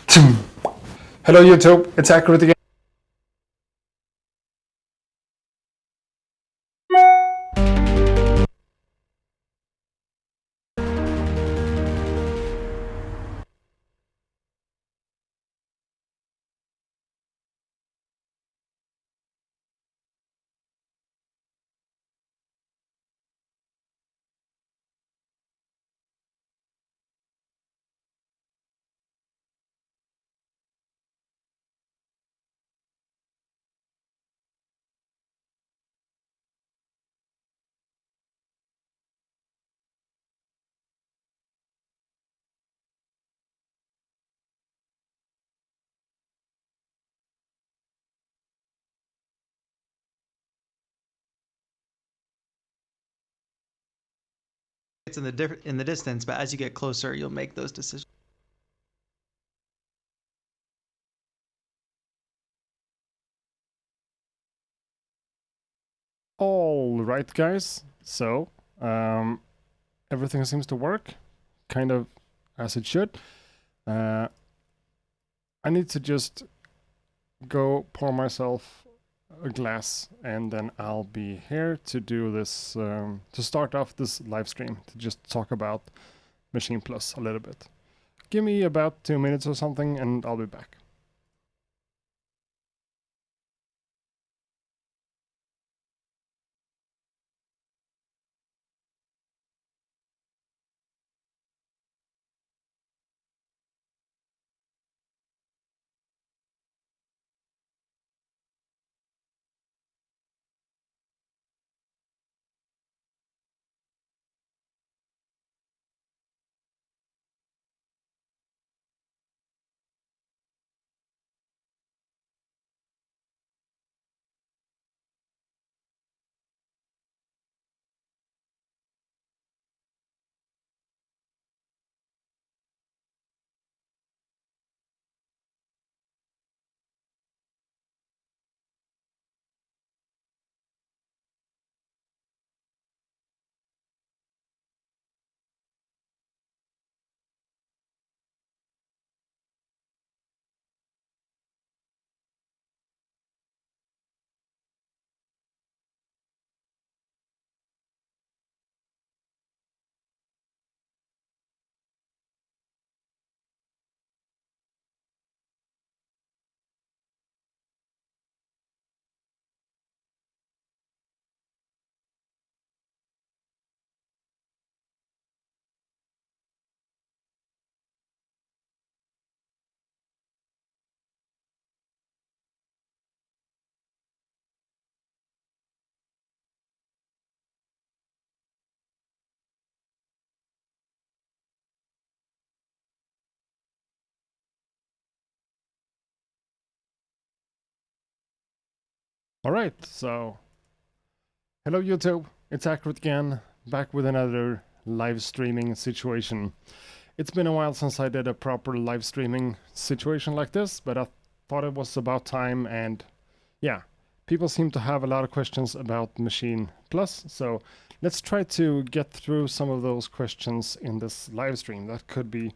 Hello YouTube, it's accurate again. It's in the distance, but as you get closer, you'll make those decisions. All right, guys. So, everything seems to work, kind of as it should. I need to just go pour myself a glass, and then I'll be here to do this, to start off this live stream, to just talk about Maschine Plus a little bit. Give me about 2 minutes or something, and I'll be back. All right, so hello YouTube, it's Accurate again, back with another live streaming situation. It's been a while since I did a proper live streaming situation like this, but I thought it was about time, and yeah, people seem to have a lot of questions about Maschine Plus, so let's try to get through some of those questions in this live stream. That could be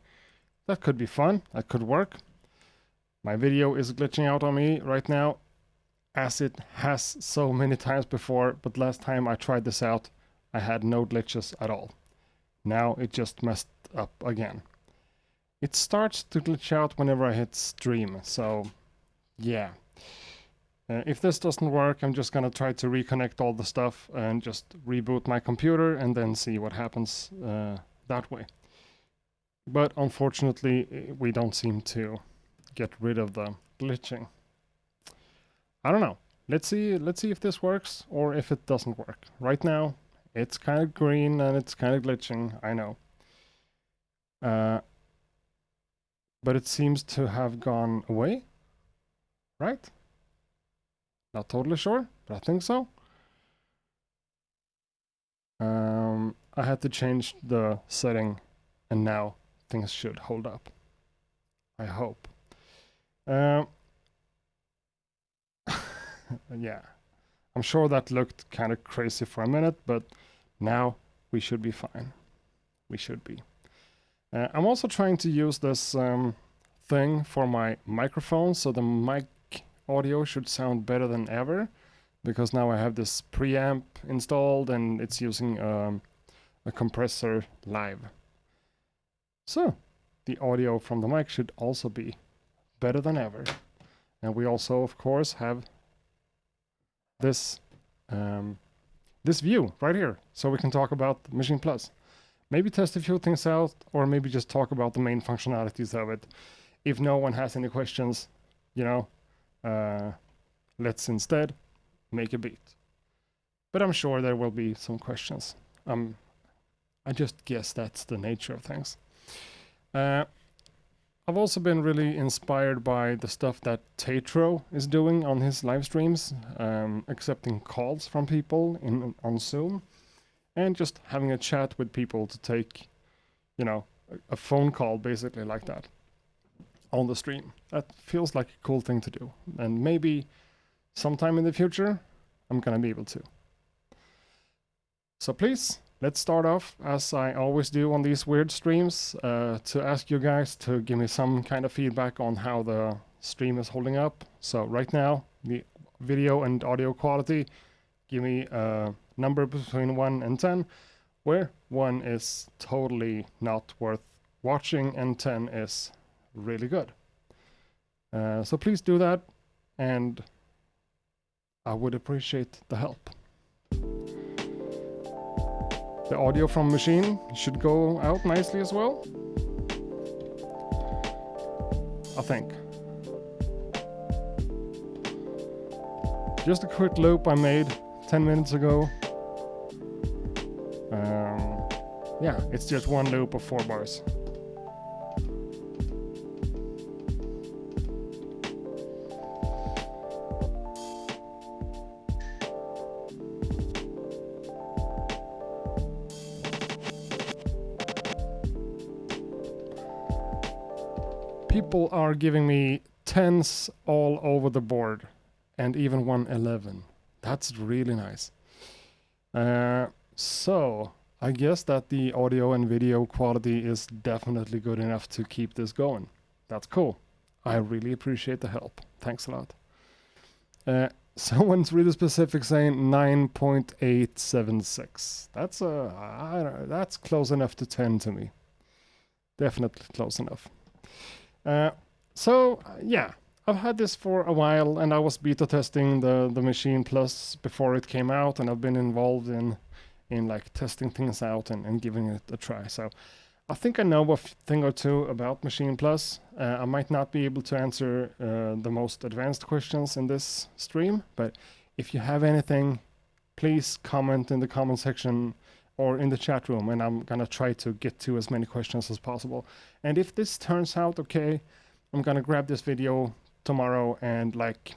fun, that could work. My video is glitching out on me right now, as it has so many times before, but last time I tried this out, I had no glitches at all. Now it just messed up again. It starts to glitch out whenever I hit stream, so yeah. If this doesn't work, I'm just gonna try to reconnect all the stuff and just reboot my computer and then see what happens that way. But unfortunately, we don't seem to get rid of the glitching. I don't know. Let's see if this works or if it doesn't work. Right now, it's kind of green and it's kind of glitching, I know. But it seems to have gone away, right? Not totally sure, but I think so. I had to change the setting, and now things should hold up. I hope. Yeah, I'm sure that looked kind of crazy for a minute, but now we should be fine. We should be. I'm also trying to use this thing for my microphone, so the mic audio should sound better than ever, because now I have this preamp installed and it's using a compressor live. So the audio from the mic should also be better than ever. And we also, of course, have this this view right here, so we can talk about Maschine Plus. Maybe test a few things out, or maybe just talk about the main functionalities of it. If no one has any questions, you know, let's instead make a beat. But I'm sure there will be some questions. I just guess that's the nature of things. I've also been really inspired by the stuff that Tatro is doing on his live streams, accepting calls from people on Zoom, and just having a chat with people to take, you know, a phone call basically like that on the stream. That feels like a cool thing to do, and maybe sometime in the future I'm gonna be able to. So please, let's start off, as I always do on these weird streams, to ask you guys to give me some kind of feedback on how the stream is holding up. So right now, the video and audio quality, give me a number between 1 and 10, where 1 is totally not worth watching and 10 is really good. So please do that, and I would appreciate the help. The audio from Maschine should go out nicely as well, I think. Just a quick loop I made 10 minutes ago. Yeah, it's just one loop of 4 bars. People are giving me 10s all over the board, and even one 11. That's really nice. So I guess that the audio and video quality is definitely good enough to keep this going. That's cool. I really appreciate the help. Thanks a lot. Someone's really specific saying 9.876. That's close enough to 10 to me. Definitely close enough. Yeah, I've had this for a while, and I was beta testing the Maschine Plus before it came out, and I've been involved in like testing things out and giving it a try. So I think I know a thing or two about Maschine Plus. I might not be able to answer the most advanced questions in this stream, but if you have anything, please comment in the comment section or in the chat room, and I'm gonna try to get to as many questions as possible. And if this turns out okay, I'm gonna grab this video tomorrow and like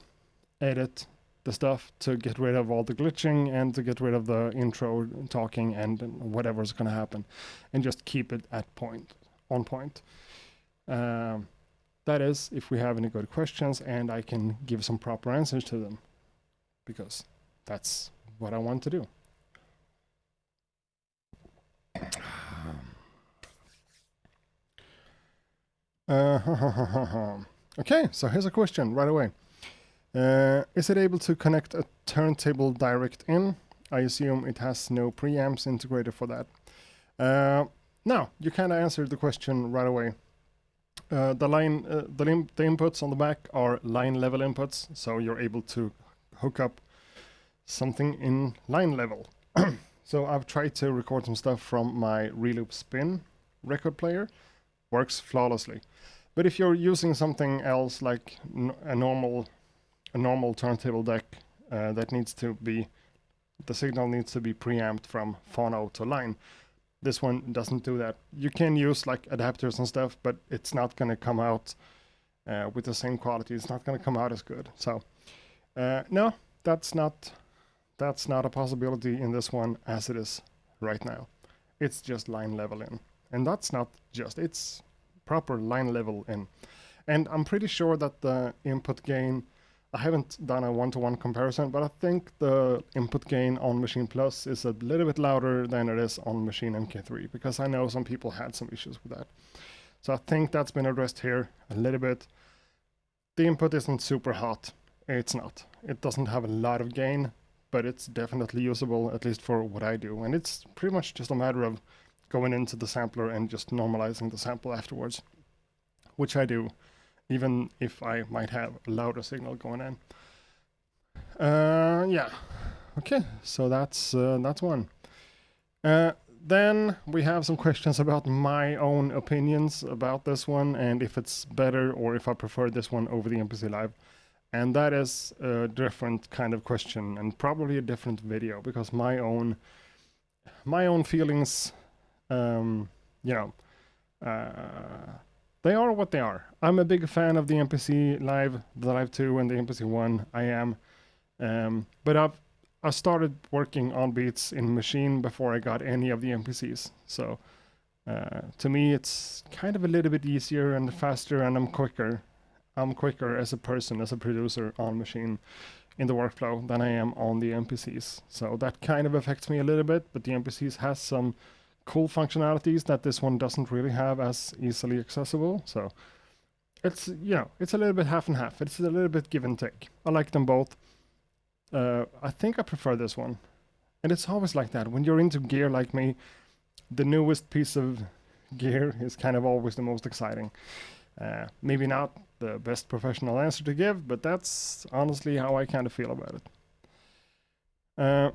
edit the stuff to get rid of all the glitching and to get rid of the intro talking and whatever's gonna happen, and just keep it on point. That is, if we have any good questions and I can give some proper answers to them, because that's what I want to do. Okay, so here's a question right away. Is it able to connect a turntable direct in? I assume it has no preamps integrated for that. No, you kind of answered the question right away. The inputs on the back are line level inputs, so you're able to hook up something in line level. So I've tried to record some stuff from my Reloop Spin record player. Works flawlessly. But if you're using something else, like a normal turntable deck, that needs to be, the signal needs to be preamped from phono to line. This one doesn't do that. You can use like adapters and stuff, but it's not going to come out with the same quality. It's not going to come out as good. So no, that's not a possibility in this one as it is right now. It's just line level in. And that's not just, it's proper line level in. And I'm pretty sure that the input gain, I haven't done a one-to-one comparison, but I think the input gain on Maschine Plus is a little bit louder than it is on Maschine MK3, because I know some people had some issues with that. So I think that's been addressed here a little bit. The input isn't super hot. It's not. It doesn't have a lot of gain, but it's definitely usable, at least for what I do. And it's pretty much just a matter of going into the sampler and just normalizing the sample afterwards, which I do, even if I might have a louder signal going in. Yeah. Okay, so that's one. Then we have some questions about my own opinions about this one and if it's better or if I prefer this one over the MPC Live. And that is a different kind of question and probably a different video because my own feelings, you know, they are what they are. I'm a big fan of the MPC Live, the Live 2 and the MPC 1. I am. But I started working on beats in Maschine before I got any of the MPCs. So to me, it's kind of a little bit easier and faster, and I'm quicker. I'm quicker as a person, as a producer on Maschine in the workflow than I am on the MPCs. So that kind of affects me a little bit, but the MPCs has some cool functionalities that this one doesn't really have as easily accessible. So it's, you know, it's a little bit half and half. It's a little bit give and take. I like them both. I think I prefer this one. And it's always like that. When you're into gear like me, the newest piece of gear is kind of always the most exciting. Maybe not the best professional answer to give, but that's honestly how I kind of feel about it.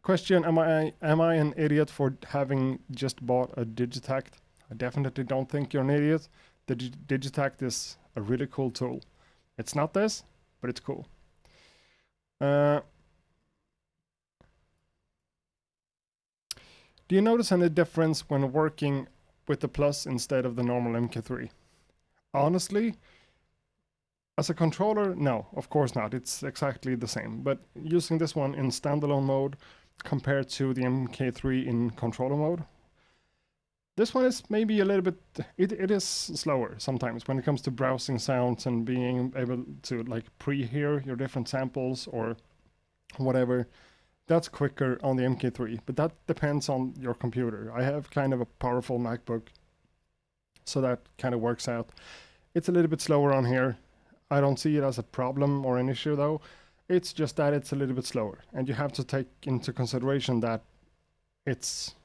Question, am I an idiot for having just bought a Digitact? I definitely don't think you're an idiot. The Digitact is a really cool tool. It's not this, but it's cool. Do you notice any difference when working with the Plus instead of the normal MK3? Honestly, as a controller, no, of course not. It's exactly the same. But using this one in standalone mode compared to the MK3 in controller mode, this one is maybe a little bit, it is slower sometimes when it comes to browsing sounds and being able to like pre-hear your different samples or whatever. That's quicker on the MK3, but that depends on your computer. I have kind of a powerful MacBook, so that kind of works out. It's a little bit slower on here. I don't see it as a problem or an issue though. It's just that it's a little bit slower, and you have to take into consideration that it's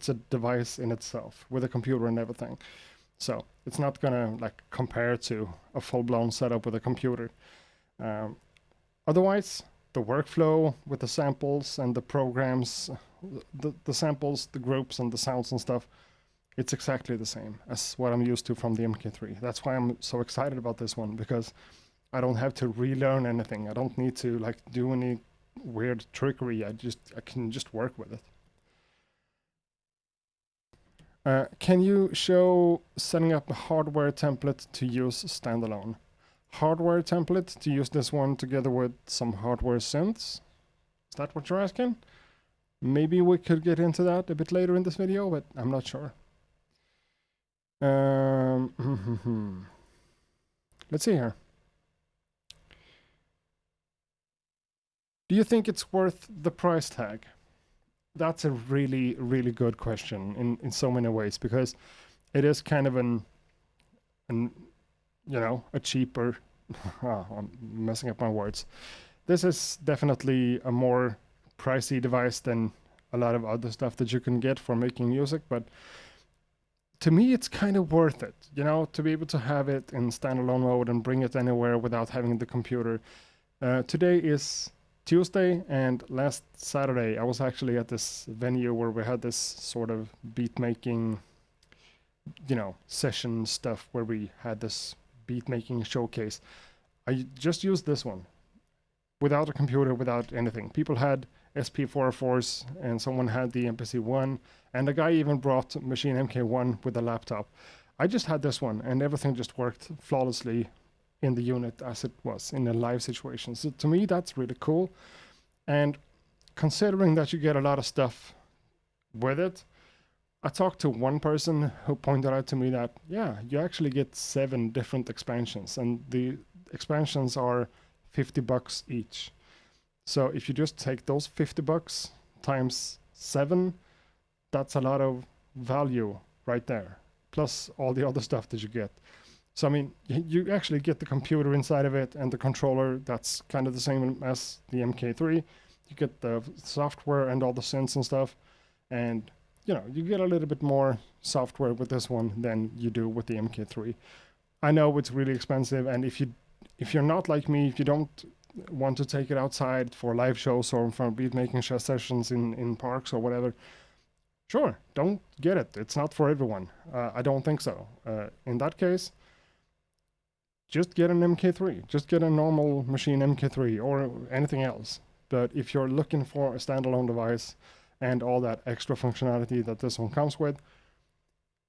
a device in itself with a computer and everything. So it's not gonna like compare to a full-blown setup with a computer. Otherwise, the workflow with the samples and the programs, the samples, the groups and the sounds and stuff, it's exactly the same as what I'm used to from the MK3. That's why I'm so excited about this one, because I don't have to relearn anything. I don't need to like do any weird trickery. I can just work with it. Can you show setting up a hardware template to use standalone? Hardware template to use this one together with some hardware synths? Is that what you're asking? Maybe we could get into that a bit later in this video, but I'm not sure. Let's see here. Do you think it's worth the price tag? That's a really, really good question in so many ways, because it is kind of an you know, a cheaper, I'm messing up my words. This is definitely a more pricey device than a lot of other stuff that you can get for making music, but to me it's kind of worth it, you know, to be able to have it in standalone mode and bring it anywhere without having the computer. Today is Tuesday, and last Saturday I was actually at this venue where we had this sort of beat making, you know, session stuff where we had this beat making showcase. I just used this one without a computer, without anything. People had SP404s and someone had the MPC1, and a guy even brought Maschine MK1 with a laptop. I just had this one and everything just worked flawlessly in the unit as it was in a live situation. So to me that's really cool, and considering that you get a lot of stuff with it, I talked to one person who pointed out to me that, yeah, you actually get 7 different expansions, and the expansions are $50 each. So if you just take those $50 times 7, that's a lot of value right there. plus all the other stuff that you get. So I mean, you actually get the computer inside of it and the controller. That's kind of the same as the MK3. You get the software and all the synths and stuff, and you get a little bit more software with this one than you do with the MK3. I know it's really expensive, and if you're not like me, if you don't want to take it outside for live shows or for beat making sessions in parks or whatever, sure, don't get it. It's not for everyone. I don't think so. In that case, just get an MK3. Just get a normal Maschine MK3 or anything else. But if you're looking for a standalone device and all that extra functionality that this one comes with,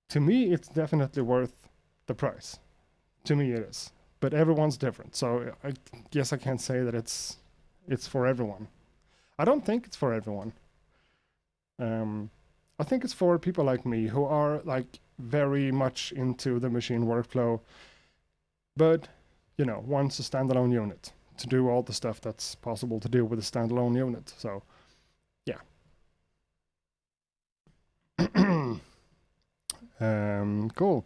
to me, it's definitely worth the price. To me, it is. But everyone's different, so I guess I can't say that it's for everyone. I don't think it's for everyone. I think it's for people like me who are like very much into the machine workflow, but wants a standalone unit to do all the stuff that's possible to do with a standalone unit. So, yeah. Cool.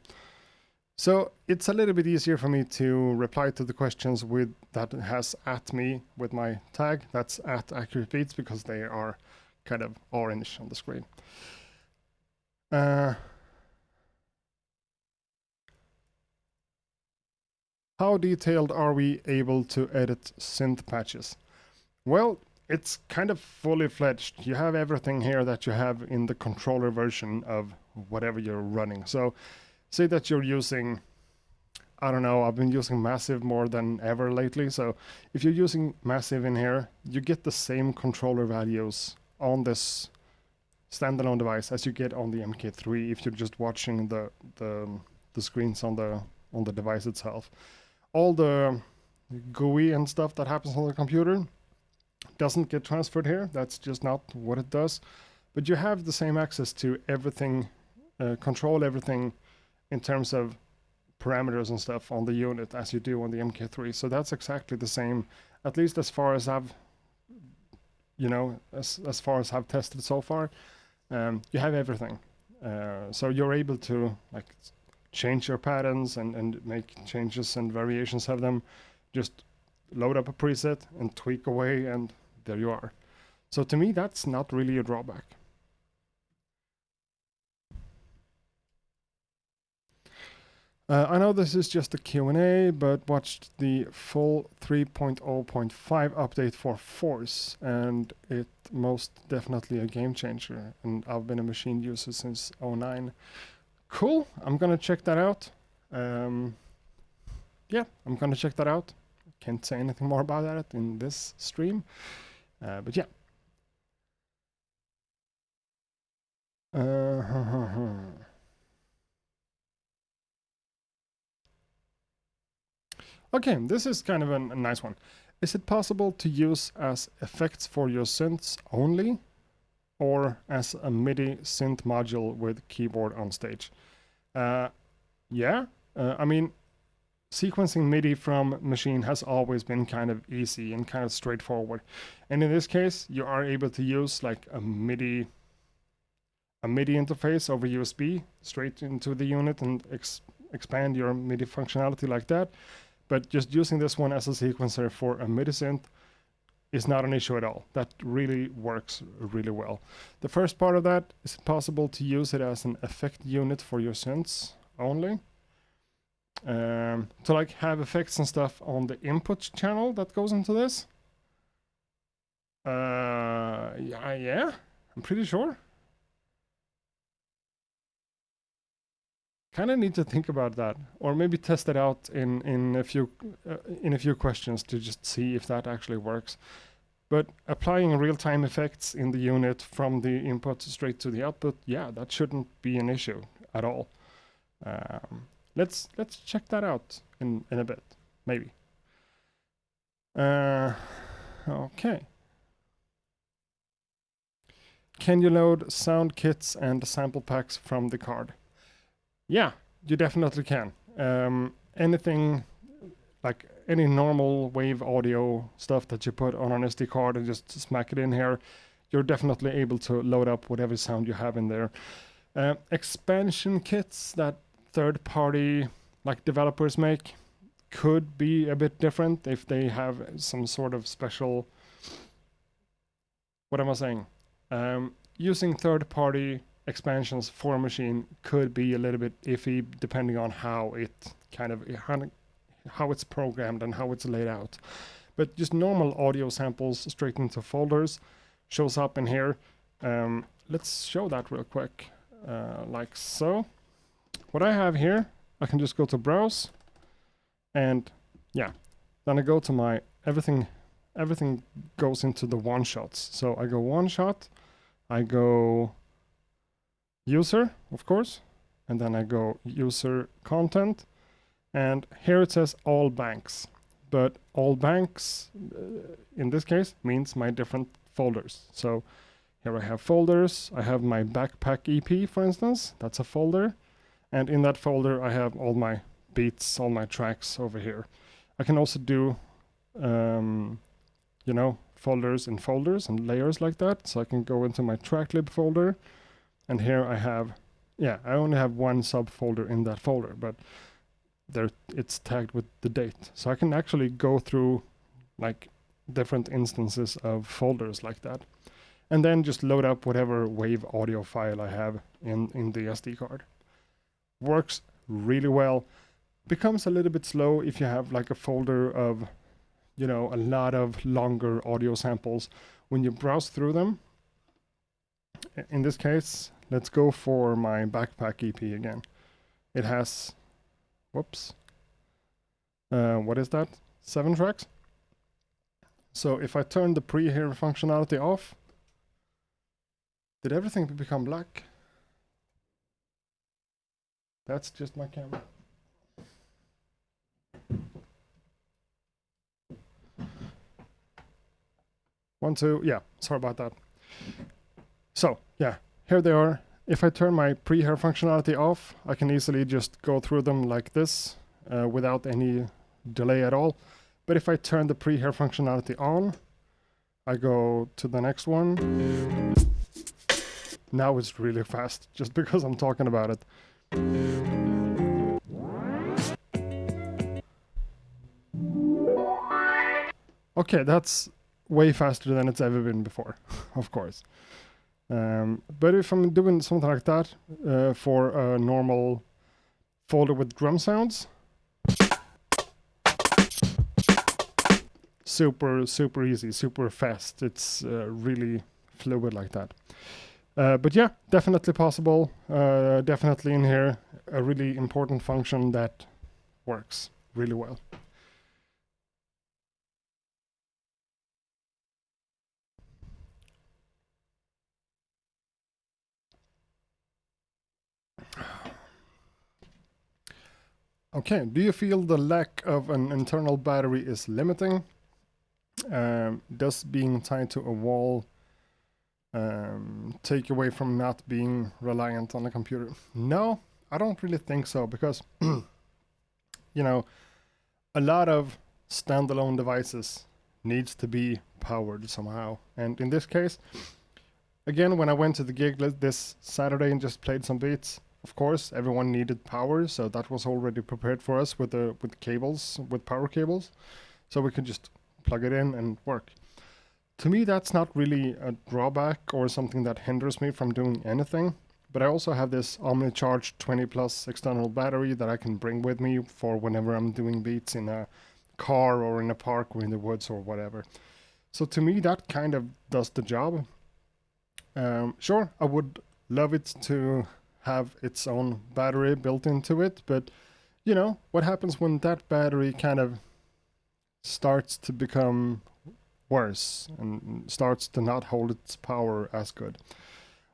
So it's a little bit easier for me to reply to the questions with that has at me with my tag. That's at Accurate Beats because they are kind of orange on the screen. How detailed are we able to edit synth patches? Well, it's kind of fully fledged. You have everything here that you have in the controller version of whatever you're running. So say that you're using, I don't know, I've been using Massive more than ever lately. So if you're using Massive in here, you get the same controller values on this standalone device as you get on the MK3 if you're just watching the screens on the device itself. All the GUI and stuff that happens on the computer doesn't get transferred here. That's just not what it does. But you have the same access to everything, control everything in terms of parameters and stuff on the unit as you do on the MK3. So that's exactly the same, at least as far as I've, as far as I've tested so far. You have everything. So you're able to like change your patterns and make changes and variations of them. Just load up a preset and tweak away, and there you are. So to me, that's not really a drawback. I know this is just a Q&A, but watched the full 3.0.5 update for Force, and it most definitely a game changer. And I've been a machine user since 09. Cool, I'm gonna check that out. Yeah, I'm gonna check that out. Can't say anything more about that in this stream, but yeah. Okay, this is kind of a nice one. Is it possible to use as effects for your synths only, or as a MIDI synth module with keyboard on stage? Yeah, I mean, sequencing MIDI from Maschine has always been kind of easy and kind of straightforward. And in this case, you are able to use like a MIDI interface over USB straight into the unit and expand your MIDI functionality like that. But just using this one as a sequencer for a MIDI synth is not an issue at all. That really works really well. The first part of that, is it possible to use it as an effect unit for your synths only? To like have effects and stuff on the input channel that goes into this? Yeah, I'm pretty sure. Kind of need to think about that, or maybe test it out in a few questions to just see if that actually works. But applying real-time effects in the unit from the input straight to the output, yeah, that shouldn't be an issue at all. Let's check that out in a bit, maybe. Okay. Can you load sound kits and sample packs from the card? Yeah, you definitely can. Anything like any normal wave audio stuff that you put on an SD card and just smack it in here, you're definitely able to load up whatever sound you have in there. Expansion kits that third-party like developers make could be a bit different if they have some sort of special. What am I saying? Using third-party expansions for a machine could be a little bit iffy depending on how it kind of how it's programmed and how it's laid out. But just normal audio samples straight into folders shows up in here. Let's show that real quick, like so. What I have here, I can just go to browse, and yeah, then I go to my everything goes into the one shots. So I go one shot, I go user, of course, and then I go user content, and here it says all banks. But all banks, in this case, means my different folders. So here I have folders. I have my backpack EP, for instance. That's a folder. And in that folder, I have all my beats, all my tracks over here. I can also do, folders in folders and layers like that. So I can go into my tracklib folder. And here I have, I only have one subfolder in that folder, but there it's tagged with the date. So I can actually go through like different instances of folders like that. And then just load up whatever wave audio file I have in the SD card. Works really well. Becomes a little bit slow if you have like a folder of, a lot of longer audio samples. When you browse through them, in this case, let's go for my backpack EP again. It has, what is that? 7 tracks. So if I turn the pre-hear functionality off, did everything become black? That's just my camera. One, two, sorry about that. So, here they are. If I turn my pre-hear functionality off, I can easily just go through them like this without any delay at all. But if I turn the pre-hear functionality on, I go to the next one. Now it's really fast, just because I'm talking about it. Okay, that's way faster than it's ever been before, of course. But if I'm doing something like that for a normal folder with drum sounds, super easy, super fast. It's really fluid like that. But yeah, definitely possible. Definitely in here, a really important function that works really well. Okay, do you feel the lack of an internal battery is limiting? Does being tied to a wall take away from not being reliant on a computer? No, I don't really think so, because a lot of standalone devices needs to be powered somehow. And in this case, again, when I went to the gig this Saturday and just played some beats, of course, everyone needed power, so that was already prepared for us with cables, with power cables, so we could just plug it in and work. To me, that's not really a drawback or something that hinders me from doing anything. But I also have this OmniCharge 20 plus external battery that I can bring with me for whenever I'm doing beats in a car or in a park or in the woods or whatever. So to me, that kind of does the job. Sure, I would love it to have its own battery built into it, but what happens when that battery kind of starts to become worse and starts to not hold its power as good?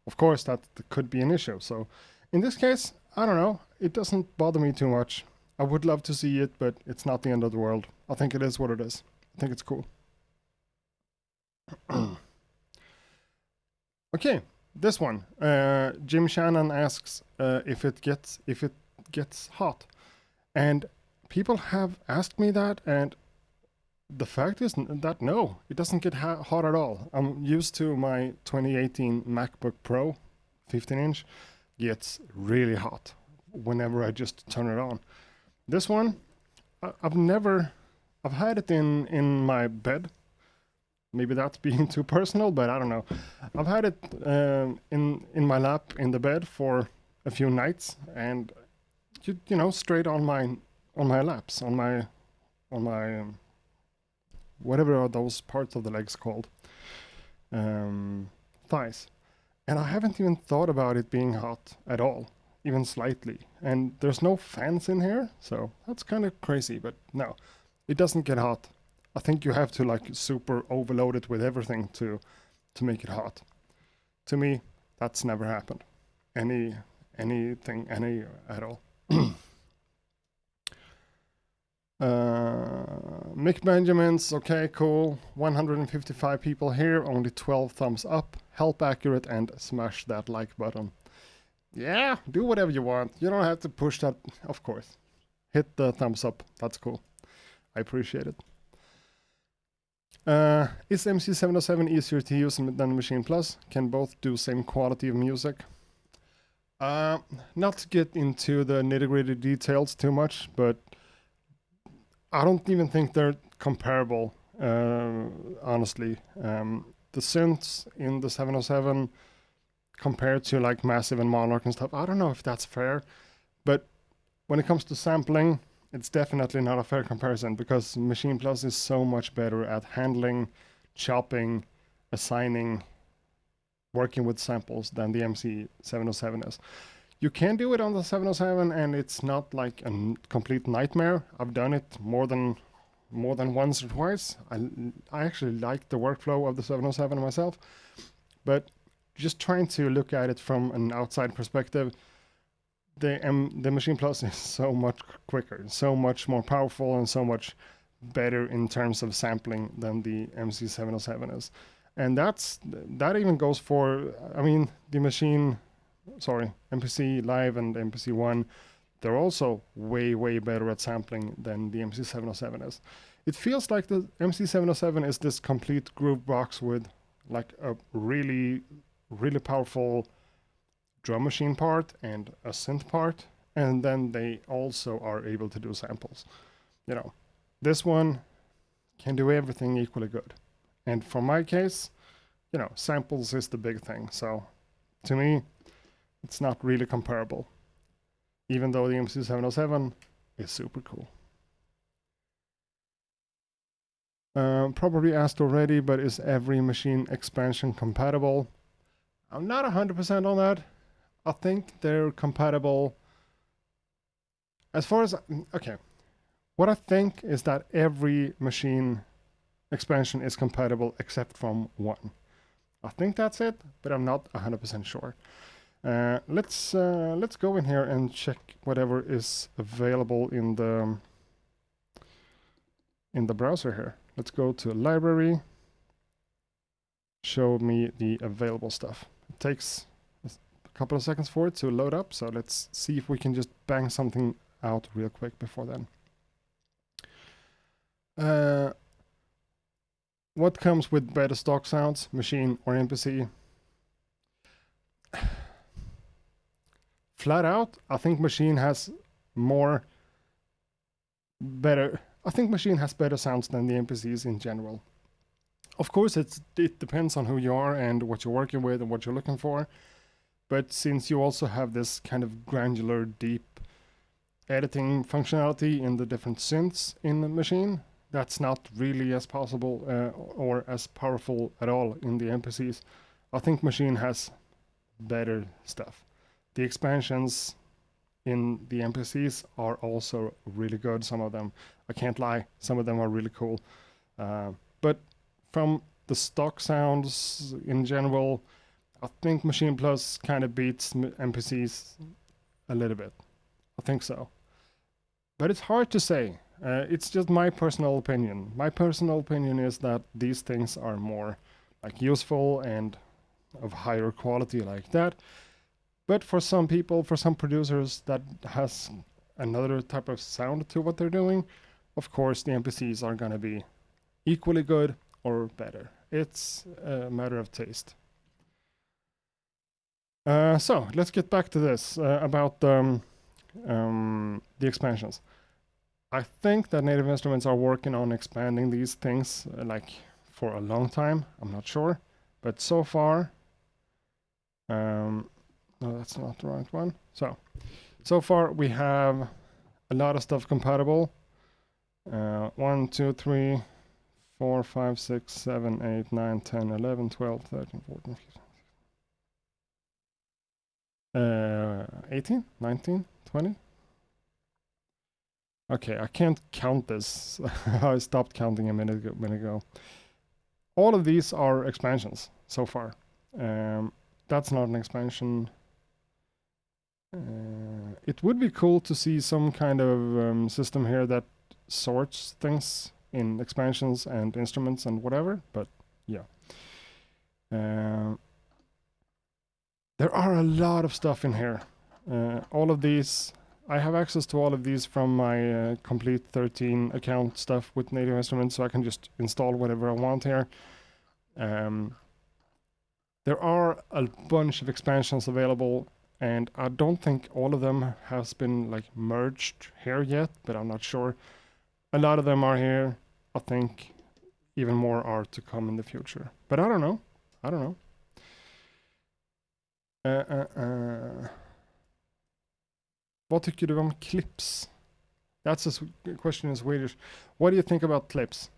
Of course, that could be an issue. So in this case, I don't know. It doesn't bother me too much. I would love to see it, but it's not the end of the world. I think it is what it is. I think it's cool. Okay, this one. Jim Shannon asks if it gets hot, and people have asked me that, and the fact is that no, it doesn't get hot at all. I'm used to my 2018 MacBook Pro 15-inch gets really hot whenever I just turn it on. This one, I've had it in my bed. Maybe that's being too personal, but I don't know. I've had it in my lap in the bed for a few nights, and you know, straight on my laps, on my whatever are those parts of the legs called, thighs. And I haven't even thought about it being hot at all, even slightly. And there's no fans in here, so that's kind of crazy. But no, it doesn't get hot. I think you have to like super overload it with everything to make it hot. To me, that's never happened. Any at all. Mick Benjamins, okay, cool. 155 people here, only 12 thumbs up. Help accurate and smash that like button. Yeah, do whatever you want. You don't have to push that, of course. Hit the thumbs up, that's cool. I appreciate it. Is MC707 easier to use than Maschine Plus? Can both do same quality of music? Not to get into the nitty-gritty details too much, but I don't even think they're comparable, honestly. The synths in the 707 compared to like Massive and Monarch and stuff, I don't know if that's fair, but when it comes to sampling, it's definitely not a fair comparison because Maschine Plus is so much better at handling, chopping, assigning, working with samples than the MC707 is. You can do it on the 707 and it's not like a complete nightmare. I've done it more than once or twice. I actually like the workflow of the 707 myself, but just trying to look at it from an outside perspective, the Maschine Plus is so much quicker, so much more powerful, and so much better in terms of sampling than the MC707 is. And that even goes for, I mean, the MPC Live and MPC One, they're also way better at sampling than the MC707 is. It feels like the MC707 is this complete groove box with like a really powerful drum machine part and a synth part, and then they also are able to do samples. You know, this one can do everything equally good. And for my case, you know, samples is the big thing. So to me, it's not really comparable, even though the MC707 is super cool. Probably asked already, but is every machine expansion compatible? I'm not 100% on that. I think they're compatible as far as, okay. What I think is that every machine expansion is compatible except from one. I think that's it, but I'm not 100% sure. Let's go in here and check whatever is available in the browser here. Let's go to library. Show me the available stuff. It takes a couple of seconds for it to load up, so let's see if we can just bang something out real quick before then. What comes with better stock sounds, Maschine or MPC? Flat out, I think Maschine has better sounds than the MPCs in general. Of course, it depends on who you are and what you're working with and what you're looking for. But since you also have this kind of granular, deep editing functionality in the different synths in the Maschine, that's not really as possible or as powerful at all in the MPCs. I think Maschine has better stuff. The expansions in the MPCs are also really good, some of them. I can't lie, some of them are really cool. But from the stock sounds in general, I think Maschine Plus kind of beats MPCs a little bit. I think so. But it's hard to say. It's just my personal opinion. My personal opinion is that these things are more like useful and of higher quality like that. But for some people, for some producers that has another type of sound to what they're doing, of course the MPCs are gonna be equally good or better. It's a matter of taste. So let's get back to this about the expansions. I think that Native Instruments are working on expanding these things like for a long time. I'm not sure, but so far, no, that's not the right one. So far we have a lot of stuff compatible. 1, 2, 3, 4, 5, 6, 7, 8, 9, 10, 11, 12, 13, 14, 15, 18, 19, 20. Okay, I can't count this. I stopped counting a minute ago. All of these are expansions so far. That's not an expansion. It would be cool to see some kind of system here that sorts things in expansions and instruments and whatever, but yeah. There are a lot of stuff in here. All of these, I have access to all of these from my Complete 13 account stuff with Native Instruments, so I can just install whatever I want here. There are a bunch of expansions available, and I don't think all of them has been like merged here yet, but I'm not sure. A lot of them are here. I think even more are to come in the future, but I don't know. I don't know. Vad tycker du om clips? That's a question in Swedish. What do you think about clips?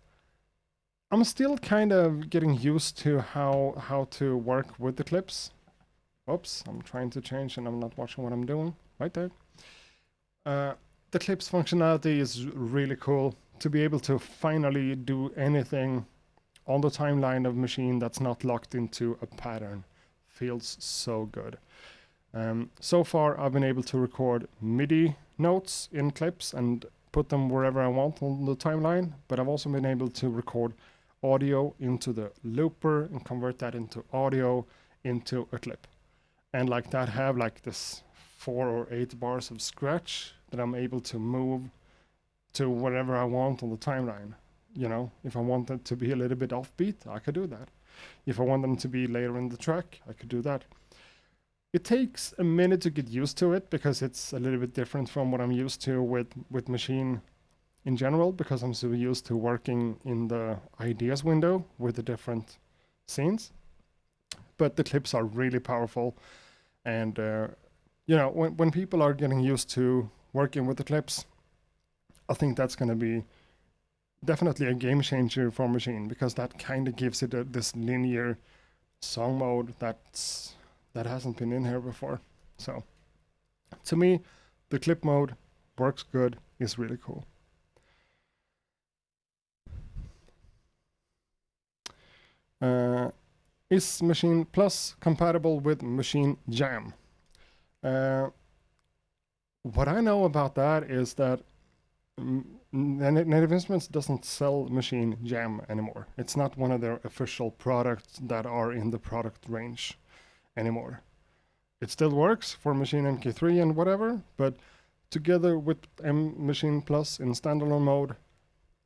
I'm still kind of getting used to how to work with the clips. Oops, I'm trying to change and I'm not watching what I'm doing. Right there. The clips functionality is really cool. To be able to finally do anything on the timeline of Maschine that's not locked into a pattern feels so good. So far, I've been able to record MIDI notes in clips and put them wherever I want on the timeline, but I've also been able to record audio into the looper and convert that into audio into a clip. And like that, have like this 4 or 8 bars of scratch that I'm able to move to whatever I want on the timeline. You know, if I want it to be a little bit offbeat, I could do that. If I want them to be later in the track, I could do that. It takes a minute to get used to it because it's a little bit different from what I'm used to with Maschine in general, because I'm so used to working in the ideas window with the different scenes. But the clips are really powerful, and you know, when people are getting used to working with the clips, I think that's going to be definitely a game changer for Maschine, because that kind of gives it this linear song mode that hasn't been in here before. So to me, the clip mode works good, is really cool. Is Maschine Plus compatible with Maschine Jam? What I know about that is that Native Instruments doesn't sell Maschine Jam anymore. It's not one of their official products that are in the product range anymore. It still works for Maschine MK3 and whatever, but together with Maschine Plus in standalone mode,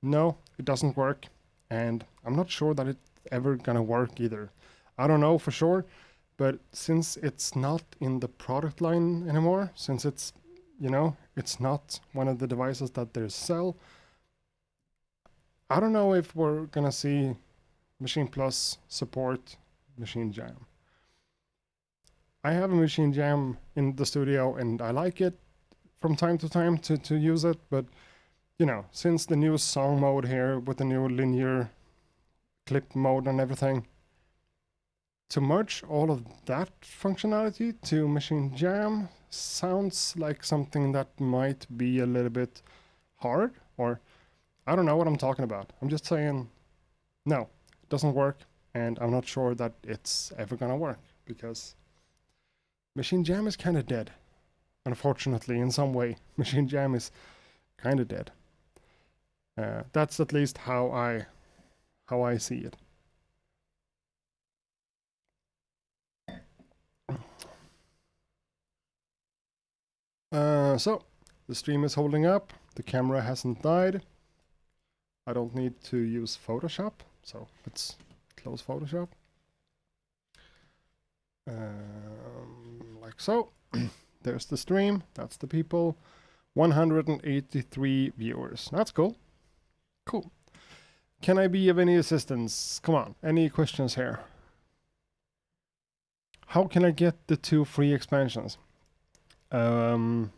no, it doesn't work, and I'm not sure that it's ever gonna work either. I don't know for sure, but since it's not in the product line anymore, since it's, you know, it's not one of the devices that they sell, I don't know if we're gonna see Maschine Plus support Maschine Jam. I have a Maschine Jam in the studio and I like it from time to time to use it, but you know, since the new song mode here with the new linear clip mode and everything, to merge all of that functionality to Maschine Jam sounds like something that might be a little bit hard, or I don't know what I'm talking about. I'm just saying, no, it doesn't work, and I'm not sure that it's ever gonna work, because Maschine Jam is kind of dead. Unfortunately, in some way, Maschine Jam is kind of dead. That's at least how I see it. So the stream is holding up. The camera hasn't died. I don't need to use Photoshop, so let's close Photoshop. Like so. There's the stream. That's the people. 183 viewers. That's cool. Cool. Can I be of any assistance? Come on. Any questions here? How can I get the 2 free expansions? Well,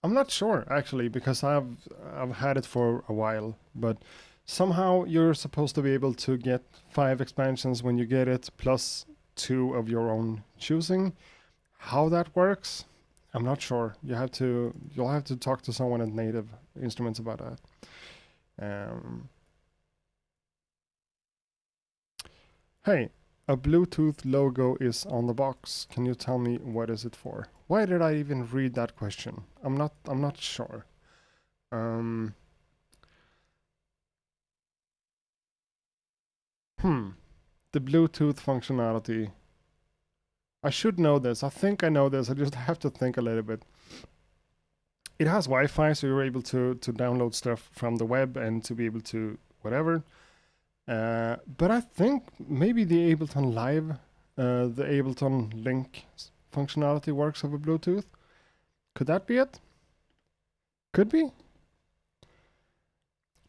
I'm not sure actually, because I've had it for a while, but somehow you're supposed to be able to get 5 expansions when you get it, plus 2 of your own choosing. How that works, I'm not sure. You'll have to talk to someone at Native Instruments about that. Hey, a Bluetooth logo is on the box. Can you tell me what is it for? Why did I even read that question? I'm not sure. The Bluetooth functionality. I should know this. I think I know this. I just have to think a little bit. It has Wi-Fi, so you're able to download stuff from the web and to be able to whatever. But I think maybe the Ableton Live, the Ableton Link functionality works over Bluetooth. Could that be it? Could be.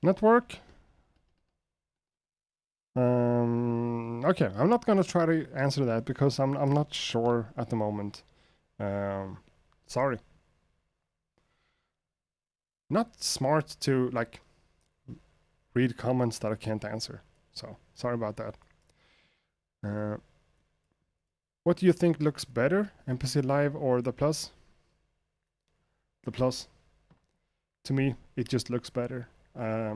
Network. Okay, I'm not gonna try to answer that because I'm not sure at the moment. Sorry. Not smart to like read comments that I can't answer. So sorry about that. What do you think looks better, MPC Live or the Plus? The Plus. To me, it just looks better. I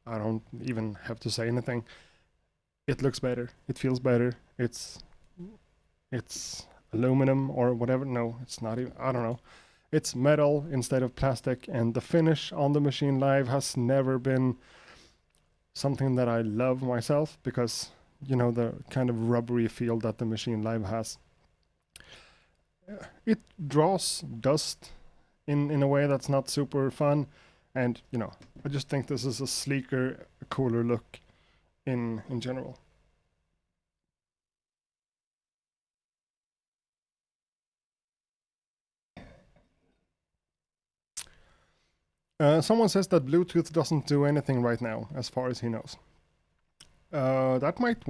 don't even have to say anything. It looks better. It feels better. It's aluminum or whatever. No, it's not even. I don't know. It's metal instead of plastic, and the finish on the Maschine Live has never been something that I love myself, because you know the kind of rubbery feel that the Maschine Live has. It draws dust in a way that's not super fun, and you know, I just think this is a sleeker, cooler look in general. Someone says that Bluetooth doesn't do anything right now, as far as he knows. That might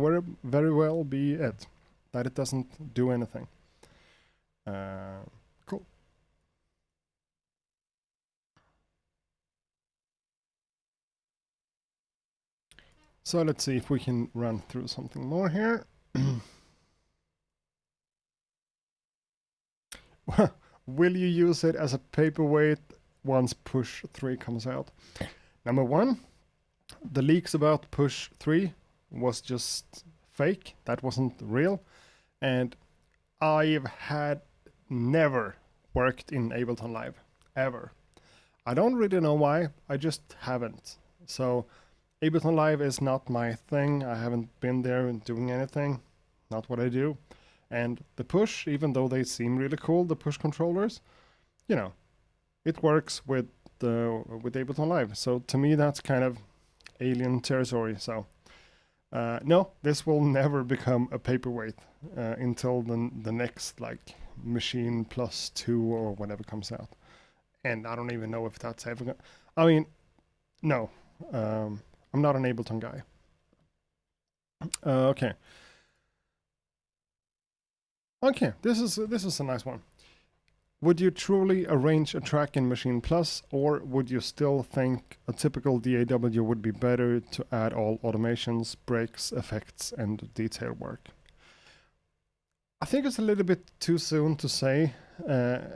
very well be it, that it doesn't do anything. Cool. So let's see if we can run through something more here. Will you use it as a paperweight once Push 3 comes out? Number one, the leaks about Push 3 was just fake. That wasn't real. And I've had never worked in Ableton Live, ever. I don't really know why, I just haven't. So Ableton Live is not my thing. I haven't been there and doing anything. Not what I do. And the Push, even though they seem really cool, the Push controllers, you know, it works with Ableton Live. So to me, that's kind of alien territory. So no, this will never become a paperweight until the next like Maschine Plus 2 or whatever comes out. And I don't even know if that's ever gonna... I mean, no. I'm not an Ableton guy. Okay. Okay, this is a nice one. Would you truly arrange a track in Maschine Plus, or would you still think a typical DAW would be better to add all automations, breaks, effects, and detail work? I think it's a little bit too soon to say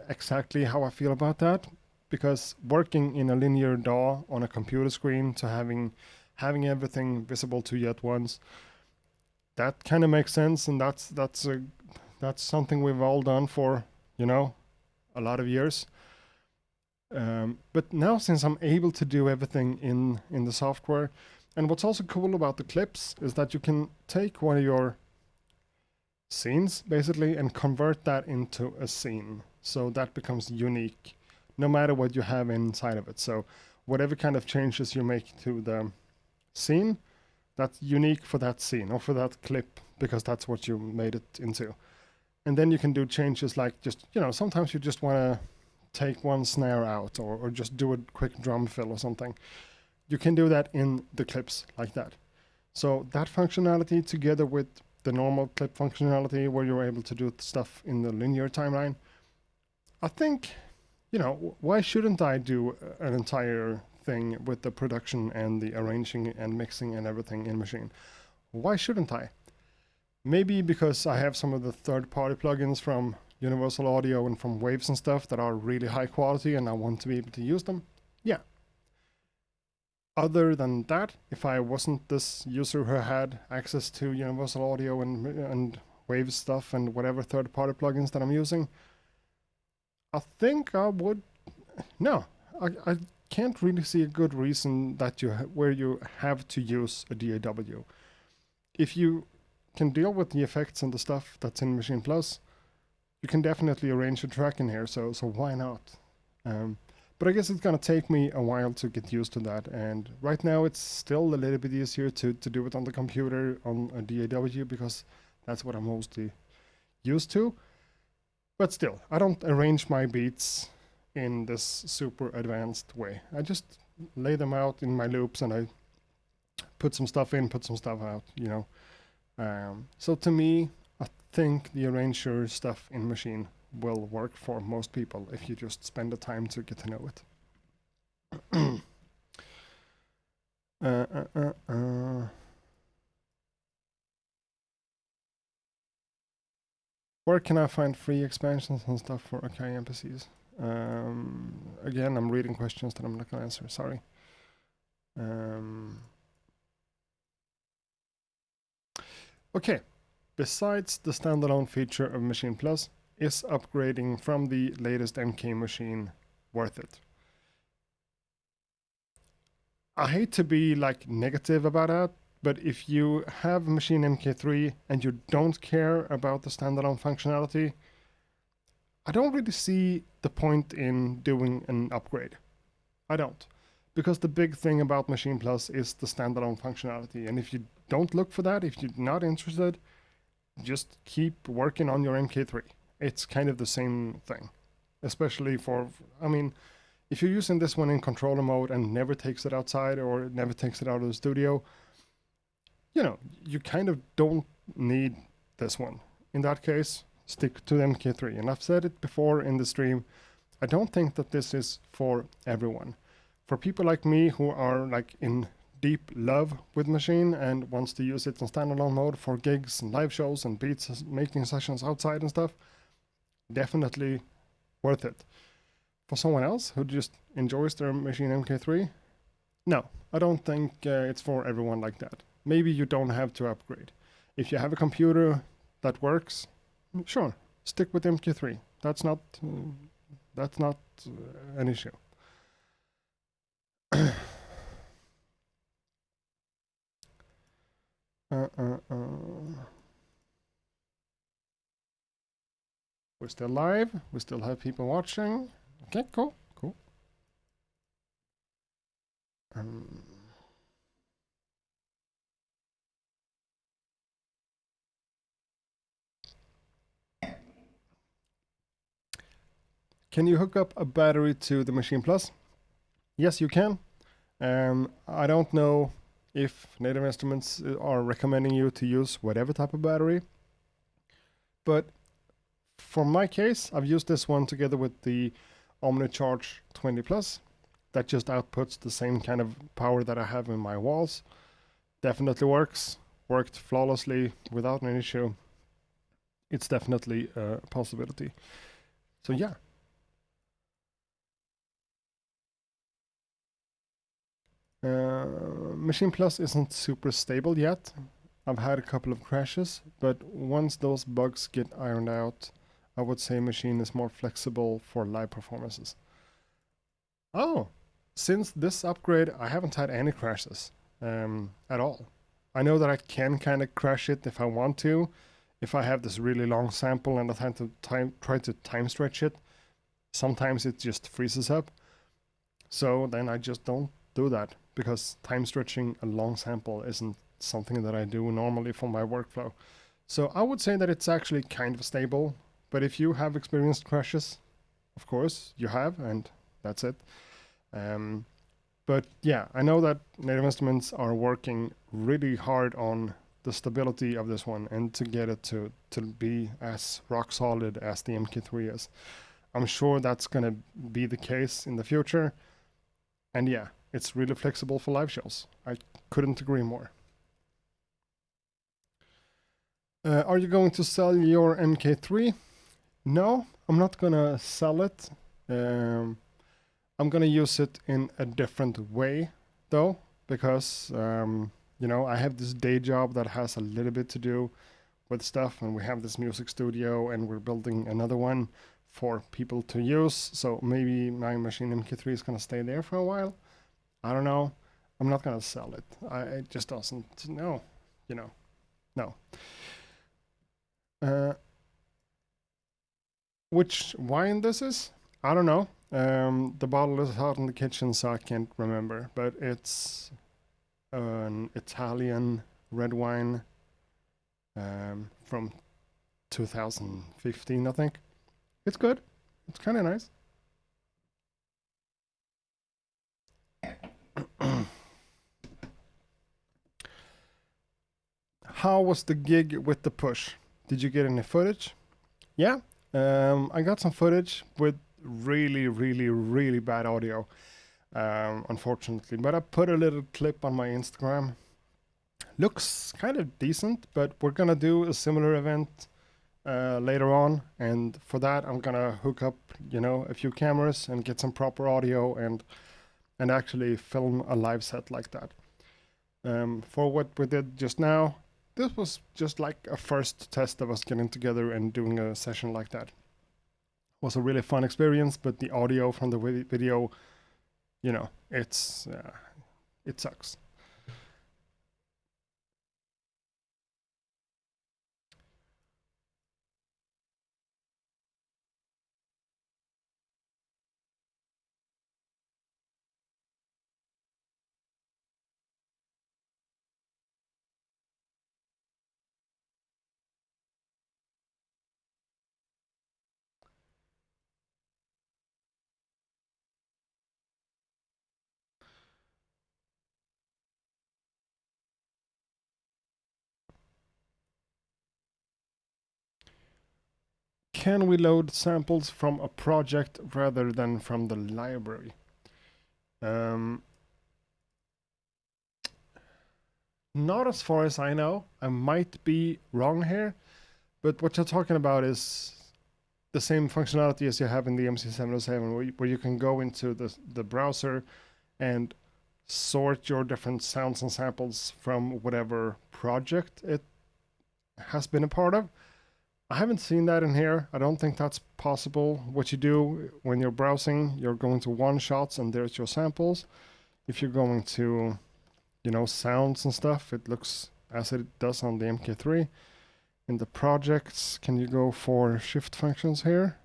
exactly how I feel about that, because working in a linear DAW on a computer screen to having everything visible to you at once, that kind of makes sense, and that's something we've all done for, you know, a lot of years. But now, since I'm able to do everything in the software, and what's also cool about the clips is that you can take one of your scenes basically and convert that into a scene, so that becomes unique no matter what you have inside of it. So whatever kind of changes you make to the scene, that's unique for that scene or for that clip, because that's what you made it into. And then you can do changes like just, sometimes you just want to take one snare out or just do a quick drum fill or something. You can do that in the clips like that. So that functionality together with the normal clip functionality where you're able to do stuff in the linear timeline, I think, why shouldn't I do an entire thing with the production and the arranging and mixing and everything in Maschine? Why shouldn't I? Maybe because I have some of the third-party plugins from Universal Audio and from Waves and stuff that are really high quality and I want to be able to use them. Yeah. Other than that, if I wasn't this user who had access to Universal Audio and Waves stuff and whatever third-party plugins that I'm using, I think I would. No, I can't really see a good reason that where you have to use a DAW. If you can deal with the effects and the stuff that's in Maschine Plus, you can definitely arrange a track in here. So why not? But I guess it's gonna take me a while to get used to that. And right now it's still a little bit easier to do it on the computer on a DAW because that's what I'm mostly used to. But still, I don't arrange my beats in this super advanced way. I just lay them out in my loops and I put some stuff in, put some stuff out, So to me, I think the arranger stuff in Maschine will work for most people if you just spend the time to get to know it. Where can I find free expansions and stuff for Akai NPCs? Again, I'm reading questions that I'm not going to answer. Sorry. Okay. Besides the standalone feature of Maschine Plus, is upgrading from the latest MK machine worth it? I hate to be like negative about that, but if you have Maschine MK3 and you don't care about the standalone functionality, I don't really see the point in doing an upgrade. I don't. Because the big thing about Maschine Plus is the standalone functionality. And if you don't look for that, if you're not interested, just keep working on your MK3. It's kind of the same thing. Especially for, if you're using this one in controller mode and never takes it outside or never takes it out of the studio, you kind of don't need this one. In that case, stick to MK3. And I've said it before in the stream, I don't think that this is for everyone. For people like me who are like in deep love with Maschine and wants to use it in standalone mode for gigs and live shows and beats making sessions outside and stuff, definitely worth it. For someone else who just enjoys their Maschine MK3, no, I don't think it's for everyone like that. Maybe you don't have to upgrade. If you have a computer that works, sure, stick with MK3. That's not an issue. We're still live. We still have people watching. Okay, cool. Can you hook up a battery to the Maschine Plus? Yes, you can. I don't know if Native Instruments are recommending you to use whatever type of battery, but for my case, I've used this one together with the OmniCharge 20 Plus. That just outputs the same kind of power that I have in my walls. Definitely works. Worked flawlessly without an issue. It's definitely a possibility. So yeah. Maschine Plus isn't super stable yet. I've had a couple of crashes, but once those bugs get ironed out, I would say Maschine is more flexible for live performances. Oh, since this upgrade, I haven't had any crashes at all. I know that I can kind of crash it if I want to, if I have this really long sample and I try to time stretch it. Sometimes it just freezes up. So then I just don't do that because time stretching a long sample isn't something that I do normally for my workflow. So I would say that it's actually kind of stable, but if you have experienced crashes, of course you have, and that's it. Um, but yeah, I know that Native Instruments are working really hard on the stability of this one and to get it to be as rock solid as the MK3 is. I'm sure that's gonna be the case in the future. And yeah, it's really flexible for live shows. I couldn't agree more. Are you going to sell your MK3? No, I'm not gonna sell it. Um, I'm gonna use it in a different way, though, because I have this day job that has a little bit to do with stuff, and we have this music studio, and we're building another one for people to use. So maybe my Maschine MK3 is gonna stay there for a while. I don't know. I'm not gonna sell it. It just doesn't. No, no. Uh, which wine this is? I don't know. The bottle is hot in the kitchen, so I can't remember. But it's an Italian red wine from 2015, I think. It's good. It's kind of nice. How was the gig with the push? Did you get any footage? Yeah, I got some footage with really, really, really bad audio, unfortunately. But I put a little clip on my Instagram. Looks kind of decent, but we're gonna do a similar event later on, and for that I'm gonna hook up, a few cameras and get some proper audio and actually film a live set like that. For what we did just now, this was just like a first test of us getting together and doing a session like that. It was a really fun experience, but the audio from the video, it sucks. Can we load samples from a project rather than from the library? Um, Not as far as I know. I might be wrong here, but what you're talking about is the same functionality as you have in the MC707, where you can go into the browser and sort your different sounds and samples from whatever project it has been a part of. I haven't seen that in here. I don't think that's possible. What you do when you're browsing, you're going to one shots and there's your samples. If you're going to, sounds and stuff, it looks as it does on the MK3. In the projects, can you go for shift functions here?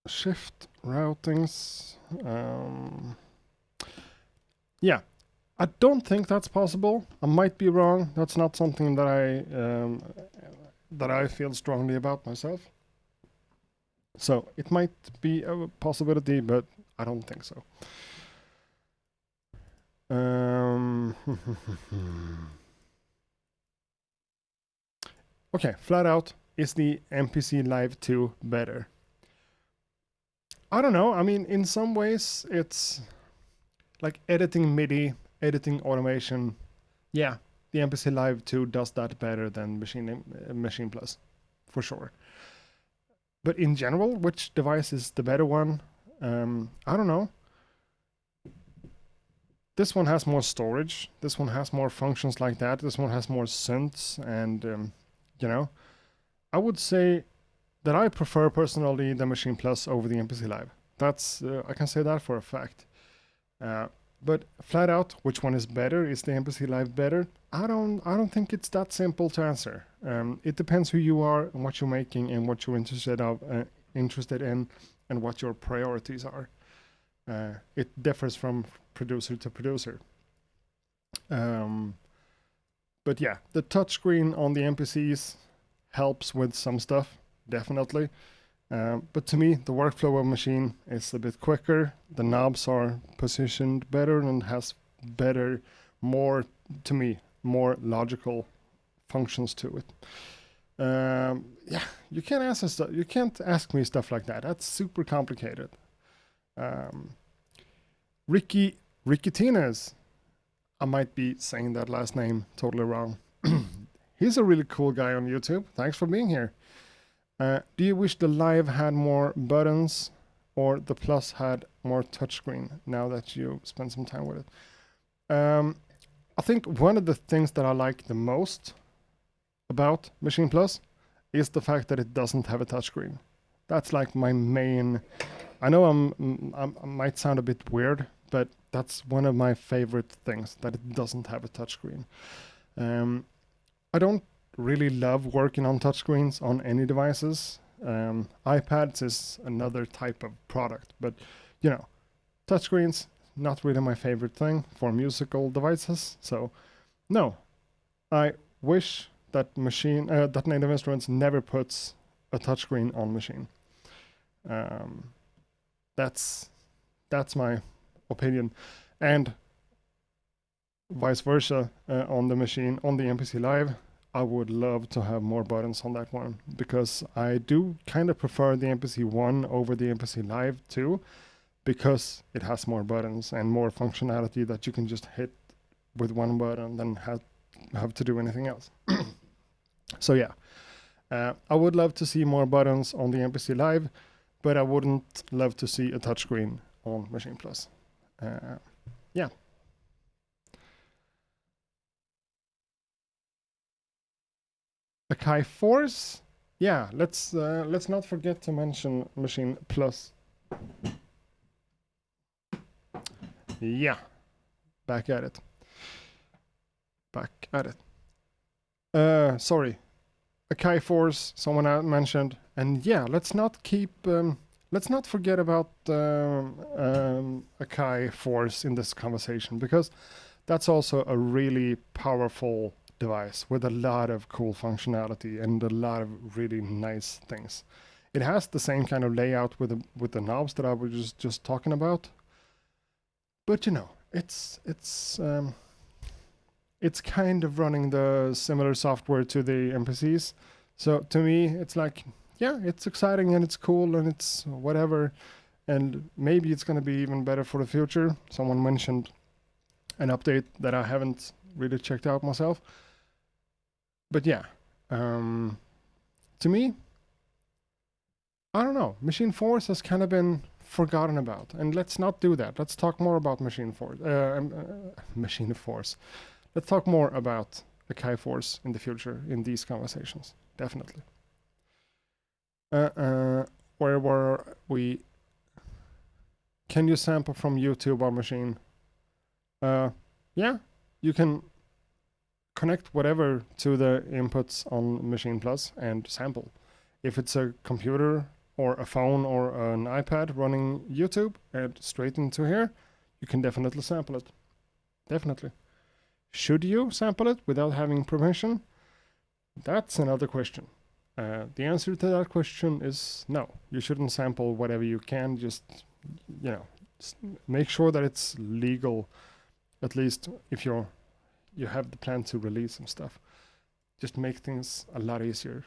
Shift routings. Yeah, I don't think that's possible. I might be wrong. That's not something that I feel strongly about myself. So it might be a possibility, but I don't think so. Okay, flat out, is the MPC Live 2 better? I don't know. I mean, in some ways, it's like editing MIDI, editing automation. Yeah, the MPC Live 2 does that better than Maschine Plus, for sure. But in general, which device is the better one? I don't know. This one has more storage. This one has more functions like that. This one has more synths, and I would say that I prefer personally the Maschine Plus over the MPC Live. That's I can say that for a fact. But flat out, which one is better? Is the MPC Live better? I don't think it's that simple to answer. It depends who you are and what you're making and what you're interested in, and what your priorities are. It differs from producer to producer. Um, but yeah, the touchscreen on the NPCs helps with some stuff, definitely. But to me, the workflow of machine is a bit quicker. The knobs are positioned better and has better, more, to me, more logical functions to it. Yeah, you can't ask me stuff like that. That's super complicated. Um, Ricky Tines, I might be saying that last name totally wrong. He's a really cool guy on YouTube. Thanks for being here. Do you wish the Live had more buttons or the Plus had more touchscreen now that you spent some time with it? I think one of the things that I like the most about Machine Plus is the fact that it doesn't have a touchscreen. That's like my main. I know I might sound a bit weird, but that's one of my favorite things, that it doesn't have a touchscreen. I don't really love working on touchscreens on any devices. iPads is another type of product, but you know, touchscreens not really my favorite thing for musical devices. So no, I wish that that Native Instruments never puts a touchscreen on machine. Um, that's that's my opinion, and vice versa on the machine on the MPC Live. I would love to have more buttons on that one because I do kind of prefer the MPC One over the MPC Live too, because it has more buttons and more functionality that you can just hit with one button than have to do anything else. So yeah, I would love to see more buttons on the MPC Live, but I wouldn't love to see a touchscreen on Machine Plus. Yeah. Akai Force. Yeah, let's not forget to mention Machine Plus. Yeah, back at it. Sorry, Akai Force. Someone mentioned, and yeah, let's not forget about Akai Force in this conversation, because that's also a really powerful device with a lot of cool functionality and a lot of really nice things. It has the same kind of layout with the knobs that I was just talking about, but you know, it's kind of running the similar software to the NPCs. So to me, it's like, yeah, it's exciting and it's cool and it's whatever, and maybe it's going to be even better for the future. Someone mentioned an update that I haven't really checked out myself. But yeah, to me, I don't know. Machine Force has kind of been forgotten about, and let's not do that. Let's talk more about Machine Force. Machine Force. Let's talk more about Akai Force in the future in these conversations. Definitely. Where were we? Can you sample from YouTube or machine? Yeah, you can connect whatever to the inputs on Machine Plus and sample. If it's a computer or a phone or an iPad running YouTube and straight into here, you can definitely sample it. Definitely. Should you sample it without having permission? That's another question. The answer to that question is no. You shouldn't sample whatever you can. Just, you know, make sure that it's legal. At least if you have the plan to release some stuff. Just make things a lot easier.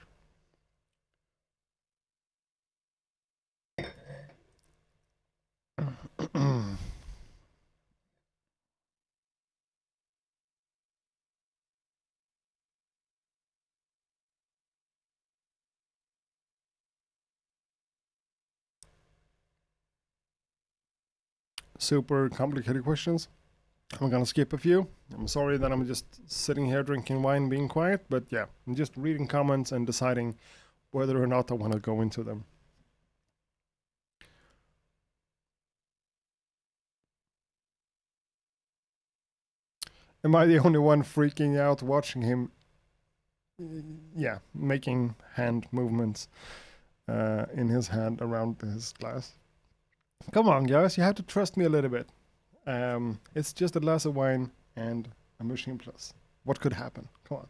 Super complicated questions. I'm gonna skip a few. I'm sorry that I'm just sitting here drinking wine, being quiet, but yeah, I'm just reading comments and deciding whether or not I want to go into them. Am I the only one freaking out watching him? Yeah, making hand movements in his hand around his glass. Come on, guys, you have to trust me a little bit. It's just a glass of wine and a a Machine Plus? What could happen? Come on.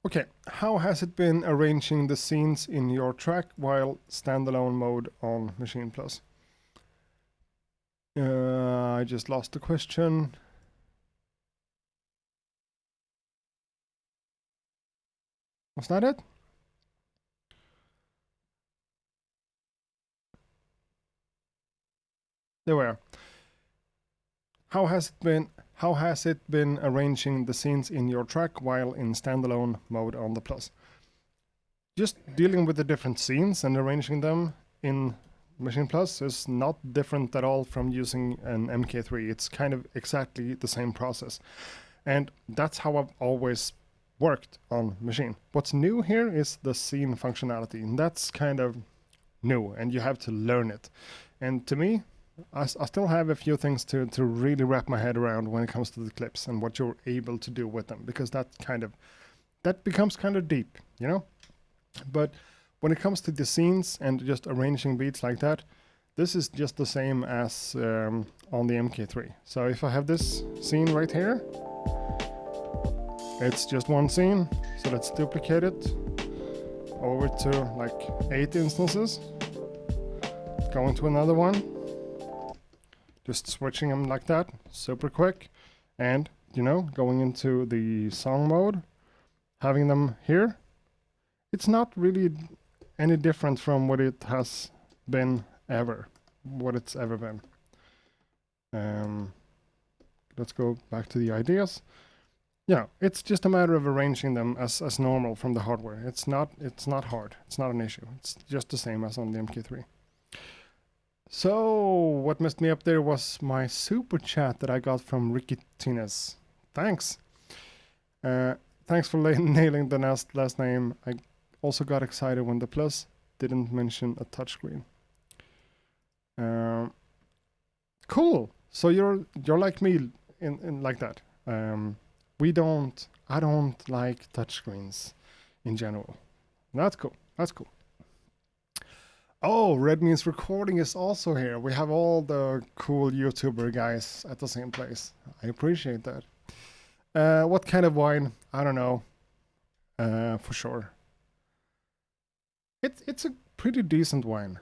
Okay, how has it been arranging the scenes in your track while standalone mode on Machine Plus? I just lost the question. Was that it? There we are. How has it been arranging the scenes in your track while in standalone mode on the Plus? Just dealing with the different scenes and arranging them in Machine Plus is not different at all from using an MK3. It's kind of exactly the same process. And that's how I've always worked on Machine. What's new here is the scene functionality, and that's kind of new, and you have to learn it. And to me, I still have a few things to really wrap my head around when it comes to the clips and what you're able to do with them, because that becomes kind of deep, you know? But when it comes to the scenes and just arranging beats like that, this is just the same as on the MK3. So if I have this scene right here, it's just one scene. So let's duplicate it over to like 8 instances. Go into another one. Just switching them like that, super quick. And, you know, going into the song mode, having them here. It's not really any different from what it has been ever, what it's ever been. Let's go back to the ideas. Yeah, it's just a matter of arranging them as normal from the hardware. It's not hard. It's not an issue. It's just the same as on the MK3. So what messed me up there was my super chat that I got from Ricky Tines. Thanks. Thanks for nailing the last name. I also got excited when the Plus didn't mention a touchscreen. Cool. So you're like me in like that. I don't like touchscreens in general. That's cool. That's cool. Oh, Red Means Recording is also here. We have all the cool YouTuber guys at the same place. I appreciate that. What kind of wine? I don't know. For sure. It's a pretty decent wine.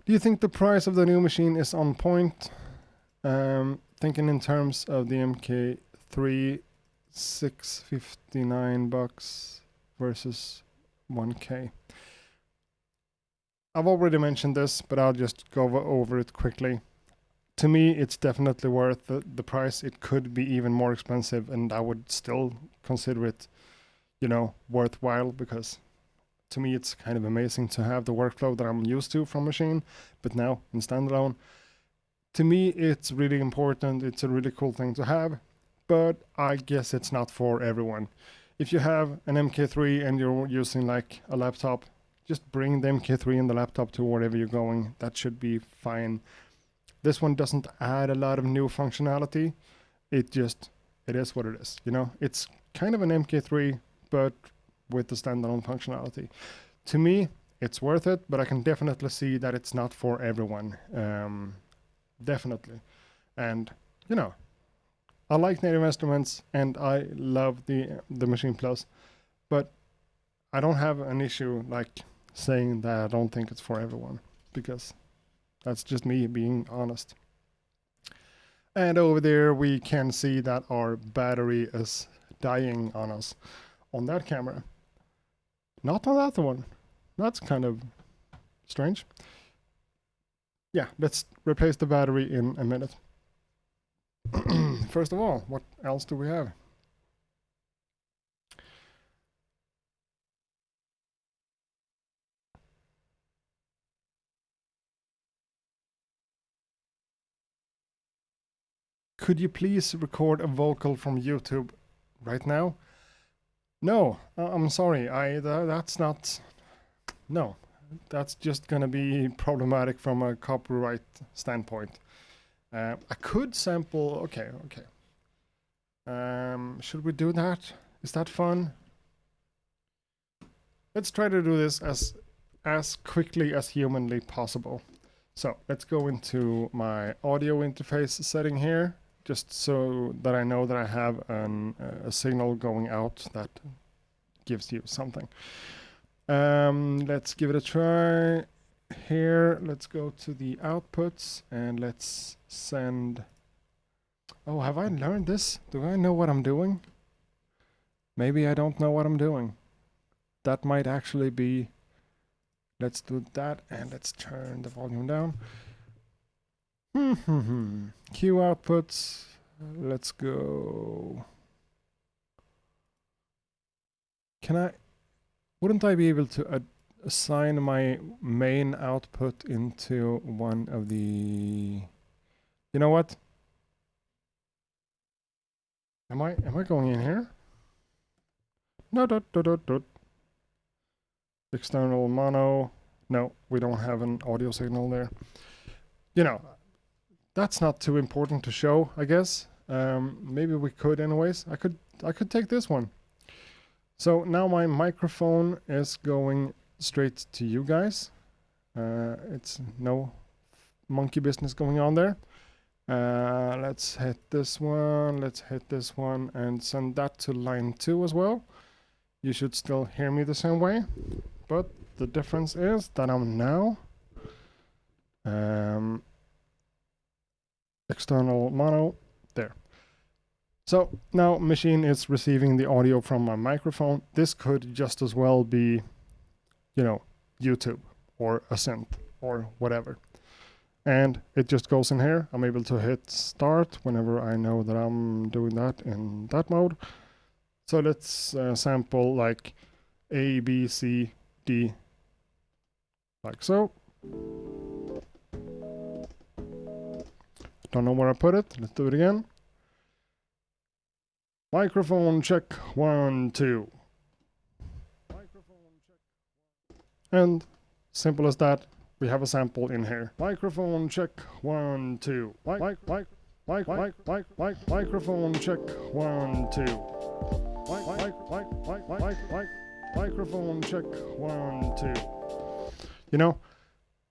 Do you think the price of the new machine is on point? Thinking in terms of the MK3, $659 versus 1K. I've already mentioned this, but I'll just go over it quickly. To me, it's definitely worth the price. It could be even more expensive, and I would still consider it, you know, worthwhile, because to me it's kind of amazing to have the workflow that I'm used to from Machine, but now in standalone. To me, it's really important. It's a really cool thing to have, but I guess it's not for everyone. If you have an MK3 and you're using like a laptop, just bring the MK3 and the laptop to wherever you're going. That should be fine. This one doesn't add a lot of new functionality. It is what it is. You know, it's kind of an MK3, but with the standalone functionality. To me, it's worth it, but I can definitely see that it's not for everyone. Definitely. And, you know, I like native instruments and I love the Machine Plus, but I don't have an issue like saying that I don't think it's for everyone, because that's just me being honest. And over there we can see that our battery is dying on us on that camera. Not on that one. That's kind of strange. Yeah, let's replace the battery in a minute. First of all, what else do we have? Could you please record a vocal from YouTube right now? No, I'm sorry. That's not. No, that's just gonna be problematic from a copyright standpoint. I could sample. Okay. Should we do that? Is that fun? let's try to do this as quickly as humanly possible. So let's go into my audio interface setting here, just so that I know that I have a signal going out that gives you something. Let's give it a try. Here, let's go to the outputs and let's send. Oh, have I learned this? Do I know what I'm doing? Maybe I don't know what I'm doing. That might actually be. Let's do that and let's turn the volume down. Q outputs. Let's go. Wouldn't I be able to assign my main output into one of the. You know what? Am I going in here? No, external mono. No, we don't have an audio signal there. You know, that's not too important to show, I guess. Maybe we could anyways. I could take this one. So now my microphone is going straight to you guys. It's no monkey business going on there. Let's hit this one, let's hit this one, and send that to line 2 as well. You should still hear me the same way, but the difference is that I'm now external mono there. So now Maschine is receiving the audio from my microphone. This could just as well be, you know, YouTube or a synth or whatever. And it just goes in here. I'm able to hit start whenever I know that I'm doing that in that mode. So let's sample like A, B, C, D, like so. Don't know where I put it. Let's do it again. Microphone check 1, 2. And simple as that. We have a sample in here. Microphone check 1, 2. Microphone check 1, 2. Microphone check 1, 2. You know,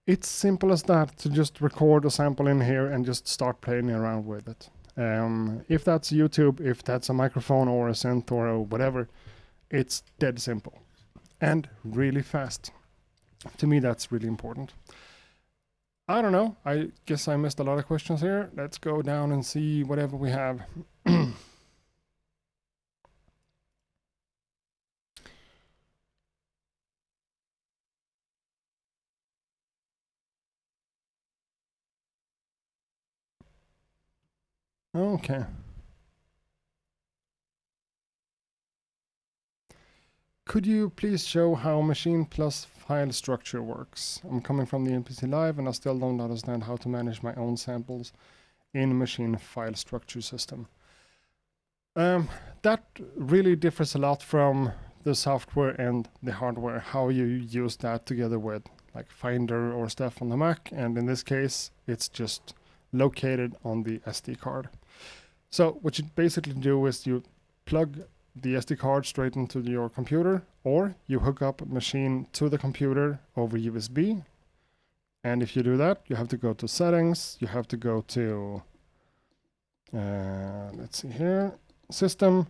it's simple as that to just record a sample in here and just start playing around with it. If that's YouTube, if that's a microphone or a synth or a whatever, it's dead simple and really fast. To me, that's really important. I don't know. I guess I missed a lot of questions here. Let's go down and see whatever we have. Okay. Could you please show how Maschine plus file structure works? I'm coming from the NPC Live and I still don't understand how to manage my own samples in Maschine file structure system. That really differs a lot from the software and the hardware, how you use that together with like Finder or stuff on the Mac, and in this case it's just located on the SD card. So what you basically do is you plug the SD card straight into your computer, or you hook up Maschine to the computer over USB. And if you do that, you have to go to settings, you have to go to let's see here, system,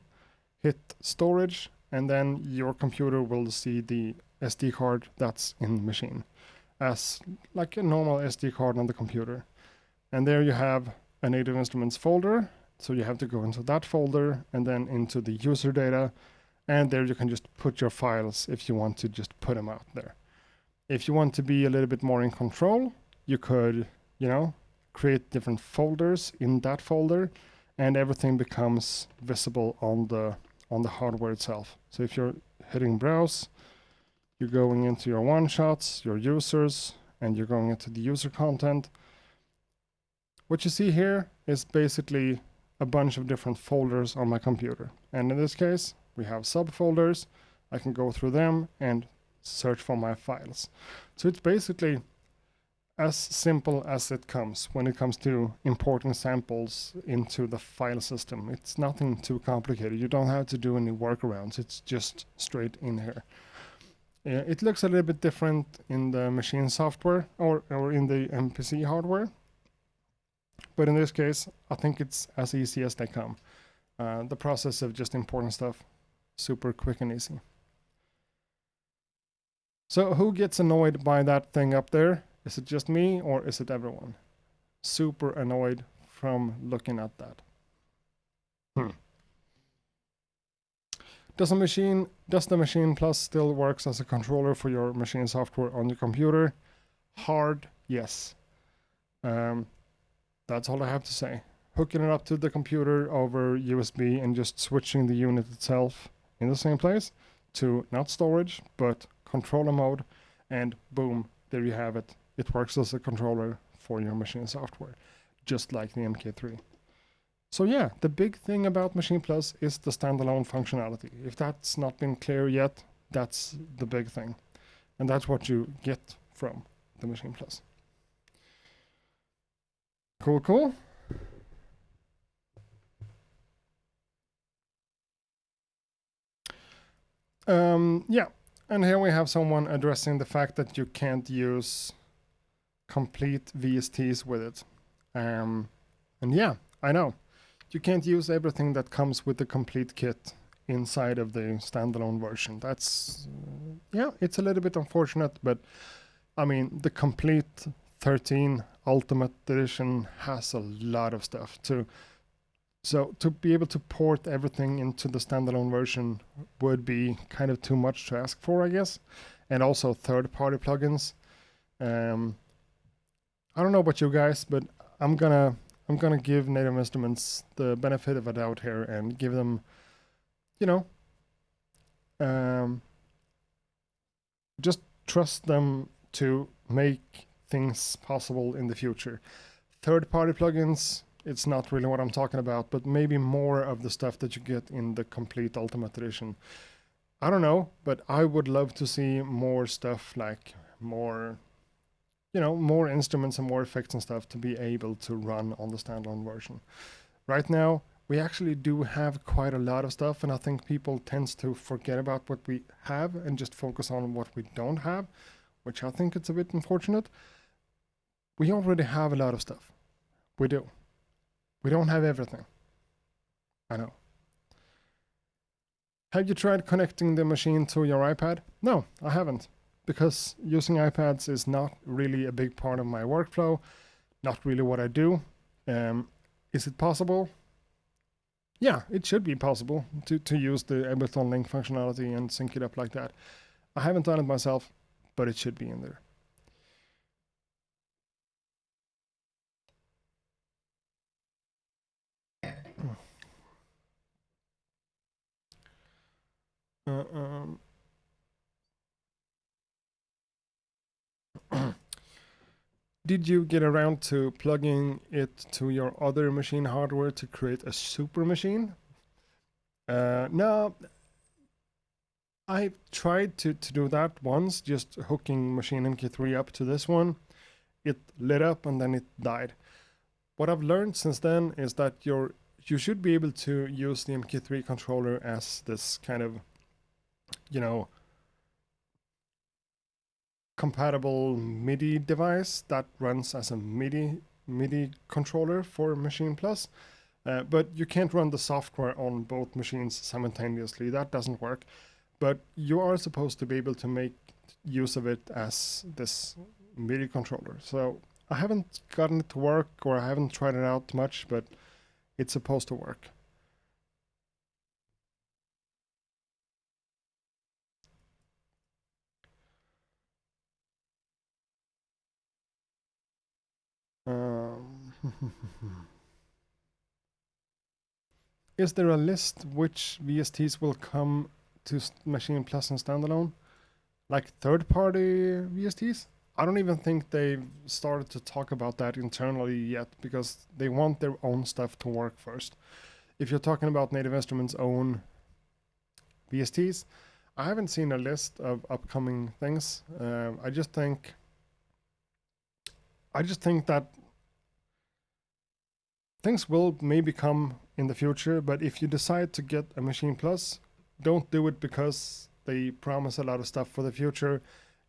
hit storage, and then your computer will see the SD card that's in Maschine as like a normal SD card on the computer. And there you have a native instruments folder. So you have to go into that folder and then into the user data, and there you can just put your files if you want to just put them out there. If you want to be a little bit more in control, you could, you know, create different folders in that folder, and everything becomes visible on the hardware itself. So if you're hitting browse, you're going into your one-shots, your users, and you're going into the user content. What you see here is basically a bunch of different folders on my computer. And in this case, we have subfolders. I can go through them and search for my files. So it's basically as simple as it comes when it comes to importing samples into the file system. It's nothing too complicated. You don't have to do any workarounds. It's just straight in here. It looks a little bit different in the machine software or in the MPC hardware, but in this case, I think it's as easy as they come. The process of just importing stuff, super quick and easy. So who gets annoyed by that thing up there? Is it just me or is it everyone? Super annoyed from looking at that. Does the Maschine Plus still works as a controller for your machine software on your computer? Hard, yes. That's all I have to say. Hooking it up to the computer over USB and just switching the unit itself in the same place to not storage but controller mode, and boom, there you have it. It works as a controller for your machine software, just like the MK3. So yeah, the big thing about Maschine Plus is the standalone functionality. If that's not been clear yet, that's the big thing. And that's what you get from the Maschine Plus. Cool, cool. Yeah, and here we have someone addressing the fact that you can't use complete VSTs with it. And yeah, I know. You can't use everything that comes with the complete kit inside of the standalone version. That's, yeah, it's a little bit unfortunate, but I mean, the complete 13 Ultimate Edition has a lot of stuff too. So to be able to port everything into the standalone version would be kind of too much to ask for, I guess. And also third-party plugins. I don't know about you guys, but I'm gonna give Native Instruments the benefit of a doubt here and give them, you know, just trust them to make things possible in the future. Third-party plugins, it's not really what I'm talking about, but maybe more of the stuff that you get in the complete Ultimate Edition. I don't know, but I would love to see more stuff, like more, more instruments and more effects and stuff to be able to run on the standalone version. Right now, we actually do have quite a lot of stuff, and I think people tends to forget about what we have and just focus on what we don't have, which I think it's a bit unfortunate. We already have a lot of stuff. We do. We don't have everything. I know. Have you tried connecting the machine to your iPad? No, I haven't, because using iPads is not really a big part of my workflow, not really what I do. Is it possible? Yeah, it should be possible to use the Ableton Link functionality and sync it up like that. I haven't done it myself, but it should be in there. Did you get around to plugging it to your other machine hardware to create a super machine? No, I tried to do that once, just hooking Maschine MK3 up to this one. It lit up and then it died. What I've learned since then is that you should be able to use the MK3 controller as this kind of, compatible MIDI device that runs as a MIDI controller for Maschine Plus. But you can't run the software on both machines simultaneously. That doesn't work. But you are supposed to be able to make use of it as this MIDI controller. So I haven't gotten it to work, or I haven't tried it out much, but it's supposed to work. Is there a list which VSTs will come to Maschine Plus and standalone? Like third-party VSTs? I don't even think they've started to talk about that internally yet, because they want their own stuff to work first. If you're talking about Native Instruments' own VSTs, I haven't seen a list of upcoming things. I just think that things will maybe come in the future, but if you decide to get a Maschine Plus, don't do it because They promise a lot of stuff for the future.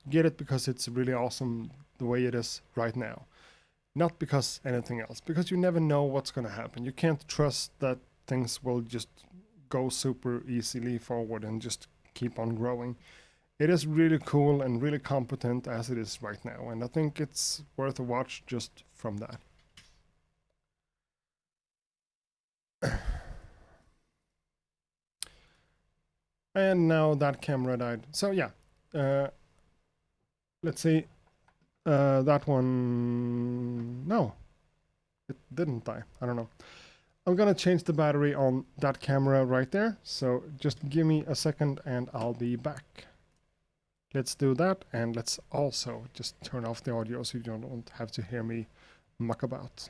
Get it because it's really awesome the way it is right now. Not because anything else, because you never know what's going to happen. You can't trust that things will just go super easily forward and just keep on growing. It is really cool and really competent as it is right now, and I think it's worth a watch just from that. And now that camera died. So yeah, let's see. That one, no, it didn't die. I don't know. I'm gonna change the battery on that camera right there. So just give me a second and I'll be back. Let's do that, and let's also just turn off the audio so you don't have to hear me muck about.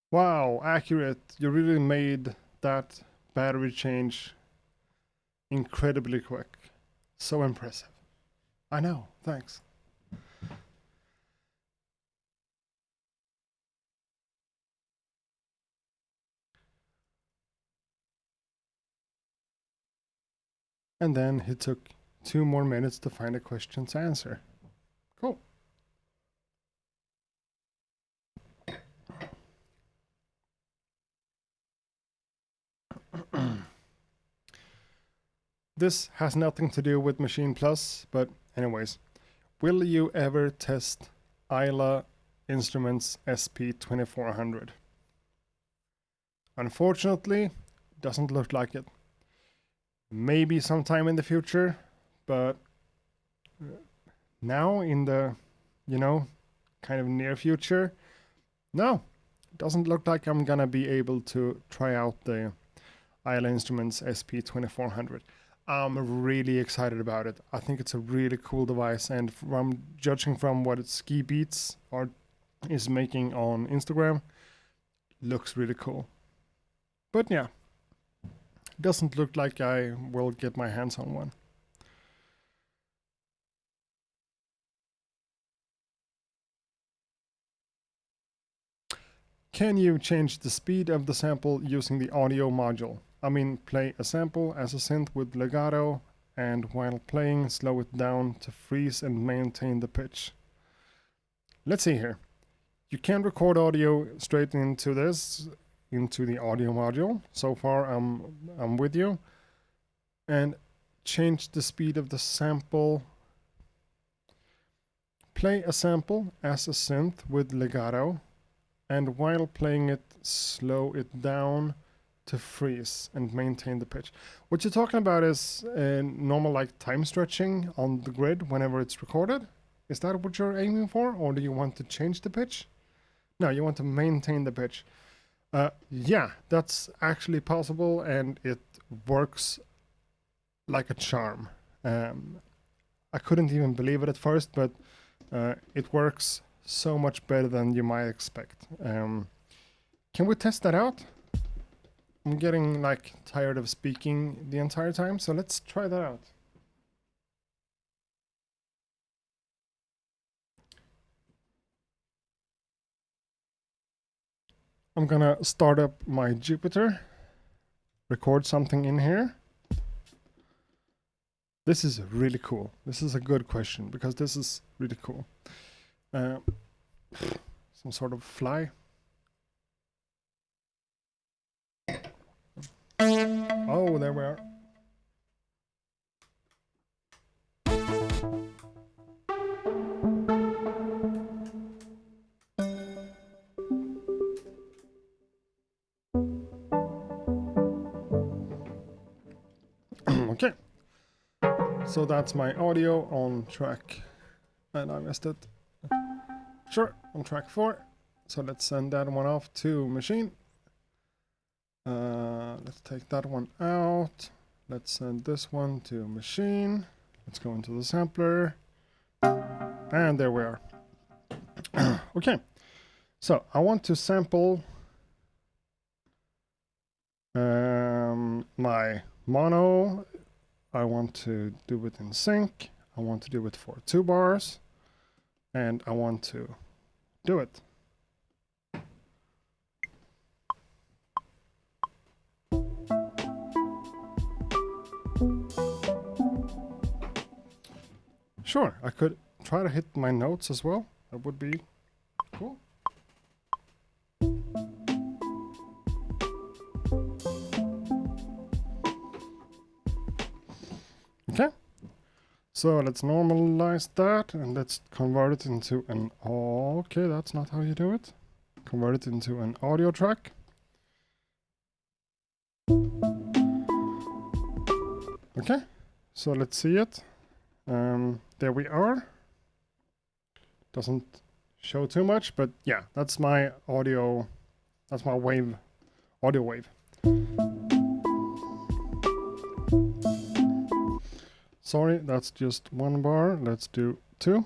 Wow, accurate. You really made that battery change incredibly quick. So impressive. I know, thanks. And then he took 2 more minutes to find a question to answer. Cool. This has nothing to do with Machine Plus, but anyways, will you ever test Isla Instruments SP2400? Unfortunately, doesn't look like it. Maybe sometime in the future, but now in the, you know, kind of near future, no, doesn't look like I'm gonna be able to try out the Isla Instruments SP2400. I'm really excited about it. I think it's a really cool device, and from judging from what Ski Beats is making on Instagram, looks really cool. But yeah, doesn't look like I will get my hands on one. Can you change the speed of the sample using the audio module? I mean, play a sample as a synth with legato, and while playing, slow it down to freeze and maintain the pitch. Let's see here. You can record audio straight into this, into the audio module. So far, I'm with you. And change the speed of the sample. Play a sample as a synth with legato, and while playing it, slow it down to freeze and maintain the pitch. What you're talking about is normal like time stretching on the grid whenever it's recorded? Is that what you're aiming for, or do you want to change the pitch? No, you want to maintain the pitch. Yeah, that's actually possible, and it works like a charm. I couldn't even believe it at first, but it works so much better than you might expect. Can we test that out? I'm getting like tired of speaking the entire time, so let's try that out. I'm gonna start up my Jupiter, record something in here. This is really cool. This is a good question because this is really cool. some sort of fly. Oh, there we are. Okay, so that's my audio on track, and I missed it. Sure, on track 4. So let's send that one off to Maschine. Let's take that one out. Let's send this one to Maschine. Let's go into the sampler. And there we are. Okay, so I want to sample my mono. I want to do it in sync. I want to do it for 2 bars. And I want to do it. Sure, I could try to hit my notes as well. That would be cool. Okay, so let's normalize that and let's convert it into an... Okay, that's not how you do it. Convert it into an audio track. Okay, so let's see it. There we are. Doesn't show too much, but yeah, that's my audio. That's my wave, audio wave. Sorry, that's just 1 bar. Let's do 2.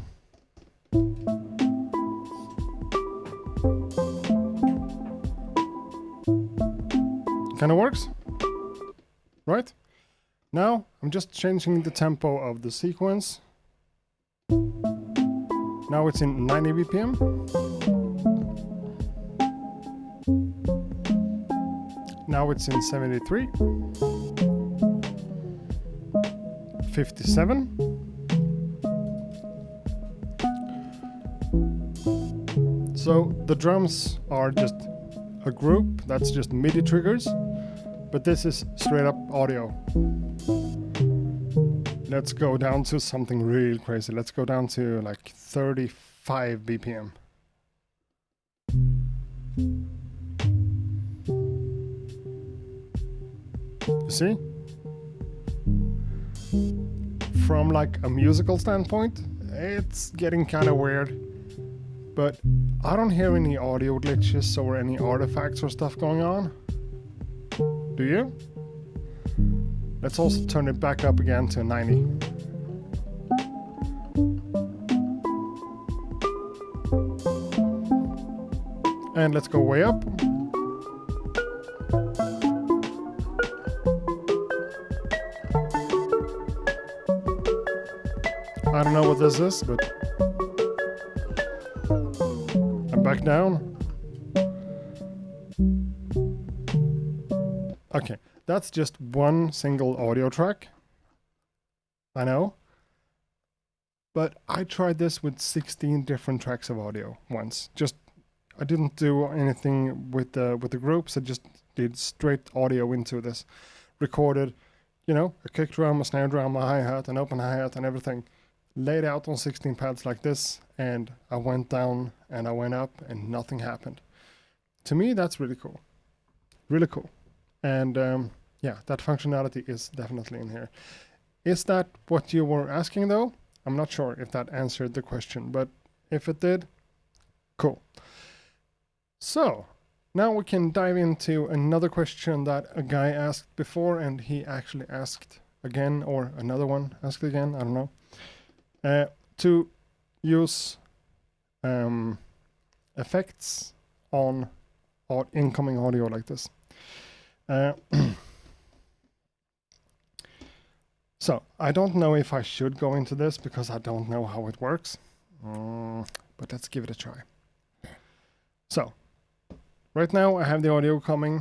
Kind of works, right? Now I'm just changing the tempo of the sequence. Now it's in 90 BPM. Now it's in 73. 57. So the drums are just a group, that's just MIDI triggers, but this is straight up audio. Let's go down to something real crazy. Let's go down to like 35 BPM. You see? From like a musical standpoint, it's getting kind of weird. But I don't hear any audio glitches or any artifacts or stuff going on. Do you? Let's also turn it back up again to 90. And let's go way up. I don't know what this is, but I'm back down. Okay, that's just one single audio track. I know. But I tried this with 16 different tracks of audio once. I didn't do anything with the groups. I just did straight audio into this. Recorded, a kick drum, a snare drum, a hi-hat, an open hi-hat and everything. Laid out on 16 pads like this, and I went down and I went up and nothing happened. To me, that's really cool. Really cool. And yeah, that functionality is definitely in here. Is that what you were asking though? I'm not sure if that answered the question, but if it did, cool. So now we can dive into another question that a guy asked before, and he actually asked again, or another one asked again, I don't know. To use effects on incoming audio like this. So I don't know if I should go into this because I don't know how it works, but let's give it a try. So right now I have the audio coming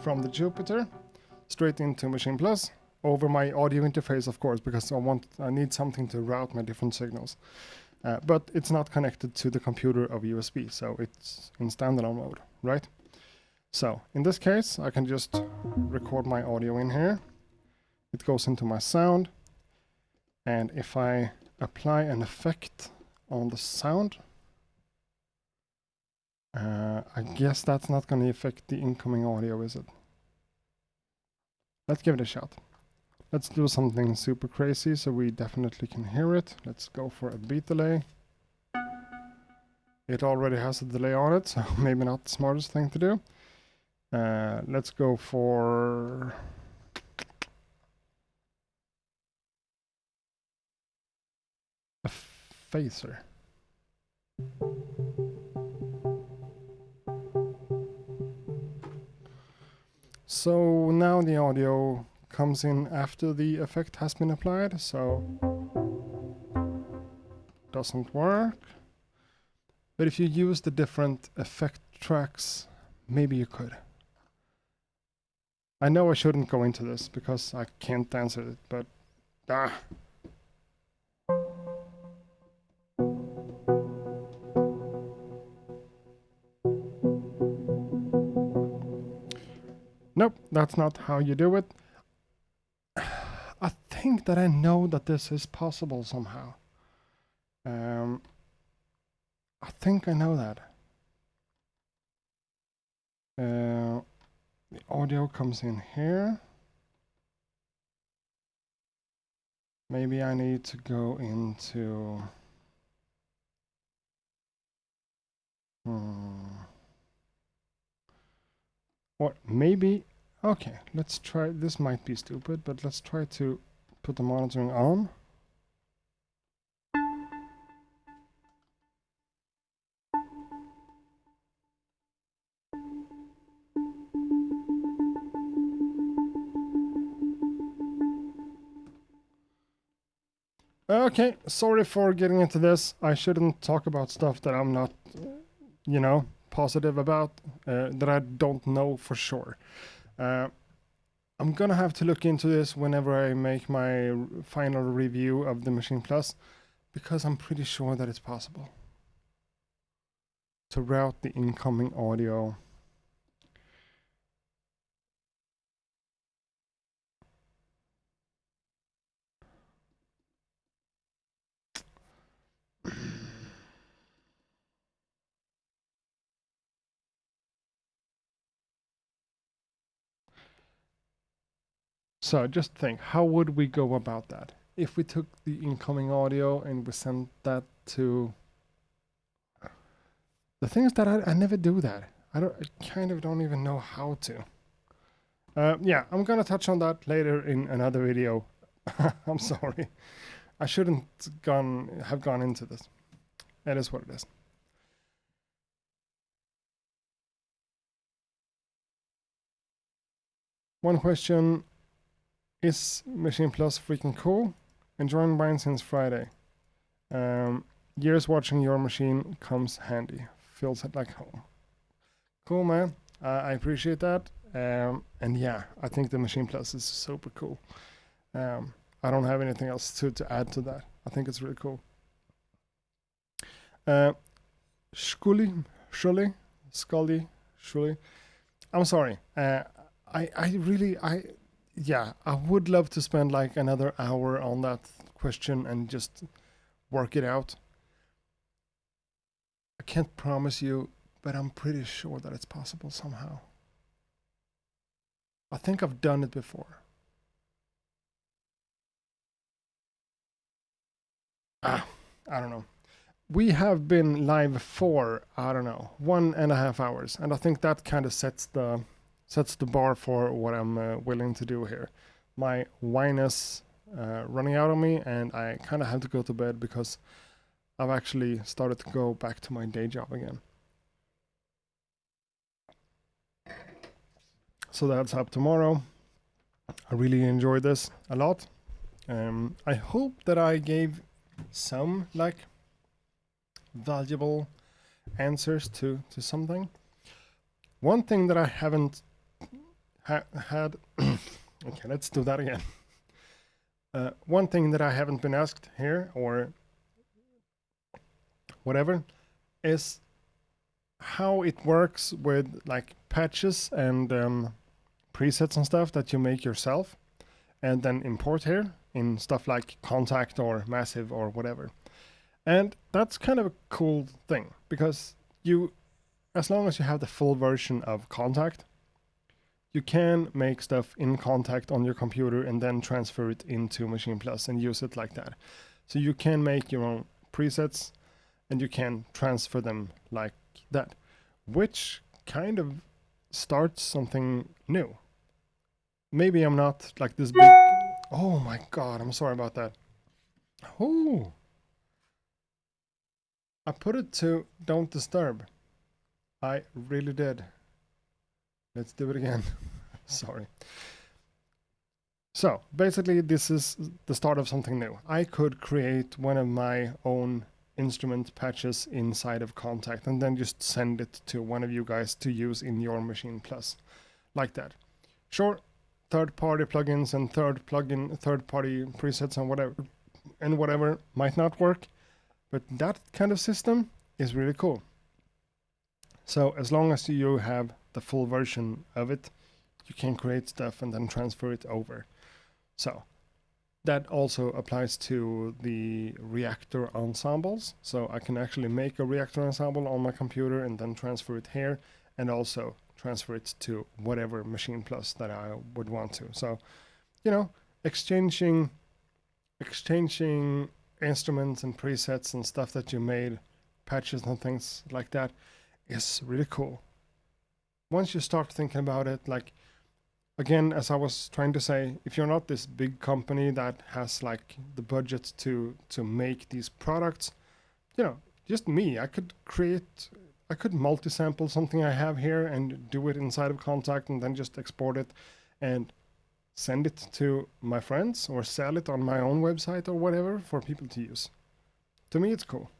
from the Jupiter straight into Maschine Plus over my audio interface, of course, because I need something to route my different signals. but it's not connected to the computer of USB, so it's in standalone mode, right? So in this case, I can just record my audio in here. It goes into my sound, and if I apply an effect on the sound, I guess that's not going to affect the incoming audio, is it? Let's give it a shot. Let's do something super crazy so we definitely can hear it. Let's go for a beat delay. It already has a delay on it, so maybe not the smartest thing to do. Let's go for a phaser. So now the audio comes in after the effect has been applied, so doesn't work. But if you use the different effect tracks, maybe you could. I know I shouldn't go into this because I can't answer it, but nope, that's not how you do it. I think that I know that this is possible somehow. I think I know that. The audio comes in here. Maybe I need to go into... Or maybe... Okay, let's try... This might be stupid, but let's try to put the monitoring on. Okay, sorry for getting into this. I shouldn't talk about stuff that I'm not, you know, positive about, that I don't know for sure. I'm gonna have to look into this whenever I make my final review of the Maschine Plus, because I'm pretty sure that it's possible to route the incoming audio. So just think, how would we go about that? If we took the incoming audio and we sent that to... The thing is that I never do that. I kind of don't even know how to. Yeah, I'm gonna touch on that later in another video. I'm sorry. I shouldn't have gone into this. It is what it is. One question: is Maschine Plus freaking cool? Enjoying mine since Friday. Years watching your machine comes handy. Feels like home. Cool, man. I appreciate that. And yeah, I think the Maschine Plus is super cool. I don't have anything else to add to that. I think it's really cool. Scully. I'm sorry. I would love to spend like another hour on that question and just work it out. I can't promise you, but I'm pretty sure that it's possible somehow. I think I've done it before. I don't know. We have been live for, I don't know, 1.5 hours, and I think that kind of sets the bar for what I'm willing to do here. My wine is running out on me, and I kind of have to go to bed because I've actually started to go back to my day job again. So that's up tomorrow. I really enjoyed this a lot. I hope that I gave some like valuable answers to something. One thing that I haven't had okay, let's do that again. One thing that I haven't been asked here, or whatever, is how it works with like patches and presets and stuff that you make yourself and then import here in stuff like Contact or Massive or whatever. And that's kind of a cool thing because you, as long as you have the full version of Contact, you can make stuff in Contact on your computer and then transfer it into Maschine Plus and use it like that. So you can make your own presets and you can transfer them like that, which kind of starts something new. Maybe I'm not like this big. Oh my god, I'm sorry about that. Oh, I put it to don't disturb. I really did. Let's do it again. Sorry. So basically, this is the start of something new. I could create one of my own instrument patches inside of Contact and then just send it to one of you guys to use in your Maschine Plus, like that. Sure, third-party plugins and third-party presets and whatever might not work, but that kind of system is really cool. So as long as you have the full version of it, you can create stuff and then transfer it over. So that also applies to the reactor ensembles. So I can actually make a reactor ensemble on my computer and then transfer it here and also transfer it to whatever Maschine Plus that I would want to. So, you know, exchanging instruments and presets and stuff that you made, patches and things like that is really cool. Once you start thinking about it, like, again, as I was trying to say, if you're not this big company that has like the budget to make these products, you know, just me, I could multi-sample something I have here and do it inside of Contact and then just export it and send it to my friends or sell it on my own website or whatever for people to use. To me, it's cool.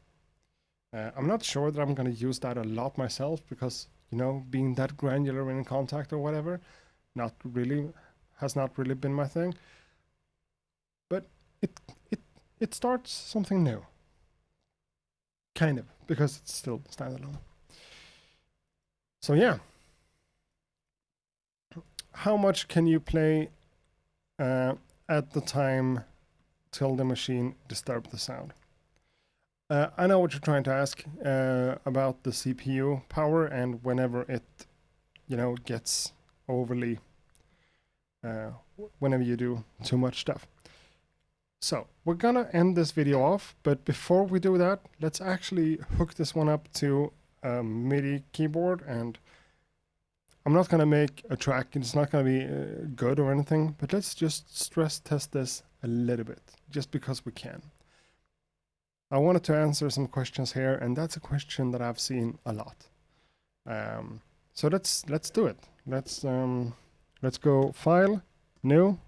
I'm not sure that I'm going to use that a lot myself because, you know, being that granular in Contact or whatever, has not really been my thing. But it starts something new. Kind of, because it's still standalone. So yeah. How much can you play at the time till the machine disturbs the sound? I know what you're trying to ask about the CPU power and whenever it, you know, gets overly, whenever you do too much stuff. So we're gonna end this video off, but before we do that, let's actually hook this one up to a MIDI keyboard, and I'm not gonna make a track, it's not gonna be good or anything, but let's just stress test this a little bit, just because we can. I wanted to answer some questions here, and that's a question that I've seen a lot. So let's do it. Let's go File, New,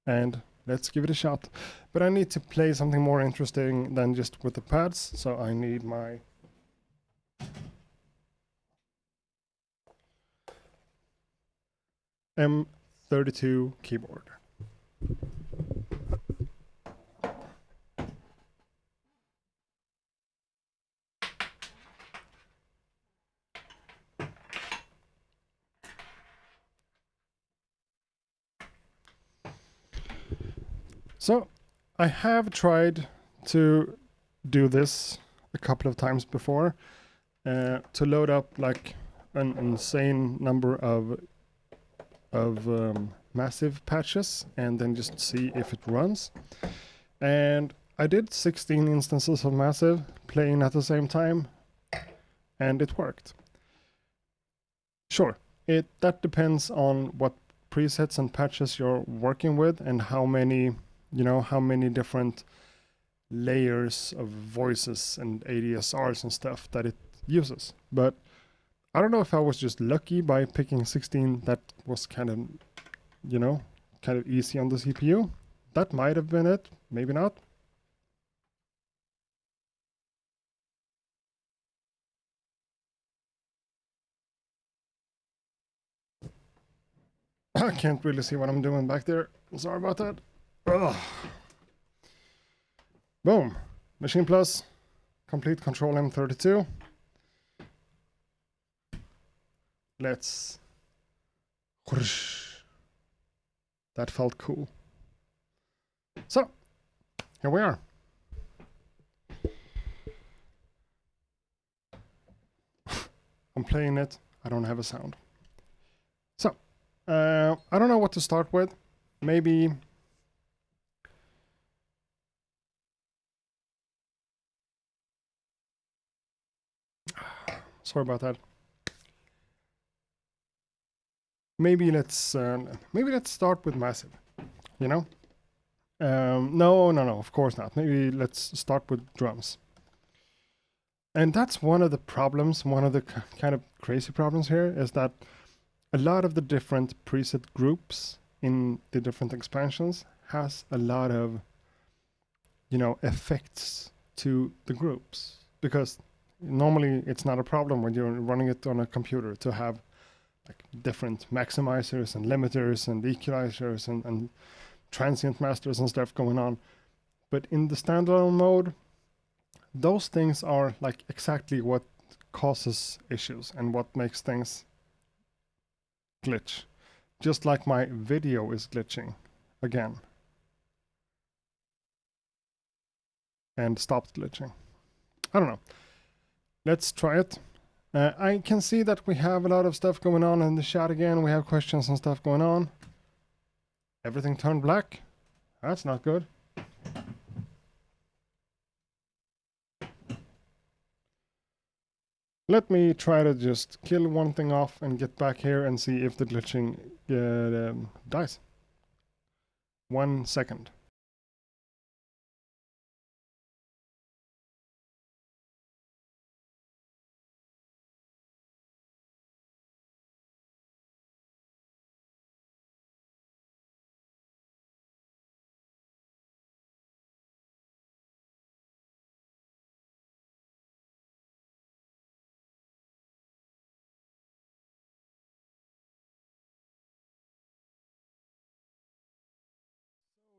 and let's give it a shot. But I need to play something more interesting than just with the pads, so I need my M32 keyboard. So I have tried to do this a couple of times before, to load up like an insane number of massive patches and then just see if it runs. And I did 16 instances of massive playing at the same time, and it worked. Sure, that depends on what presets and patches you're working with and how many different layers of voices and ADSRs and stuff that it uses. But I don't know if I was just lucky by picking 16 that was kind of easy on the CPU. That might have been it, maybe not. I can't really see what I'm doing back there. Sorry about that. Ugh. Boom. Maschine Plus. complete Control M32. Let's... That felt cool. So, here we are. I'm playing it. I don't have a sound. So, I don't know what to start with. Maybe... Sorry about that. Maybe let's start with massive. You know? No, of course not. Maybe let's start with drums. And that's one of the problems, one of the kind of crazy problems here, is that a lot of the different preset groups in the different expansions has a lot of, you know, effects to the groups. Because normally it's not a problem when you're running it on a computer to have like different maximizers and limiters and equalizers and transient masters and stuff going on. But in the standalone mode, those things are like exactly what causes issues and what makes things glitch. Just like my video is glitching again. And stopped glitching. I don't know. Let's try it. I can see that we have a lot of stuff going on in the chat again. We have questions and stuff going on. Everything turned black. That's not good. Let me try to just kill one thing off and get back here and see if the glitching dies. 1 second.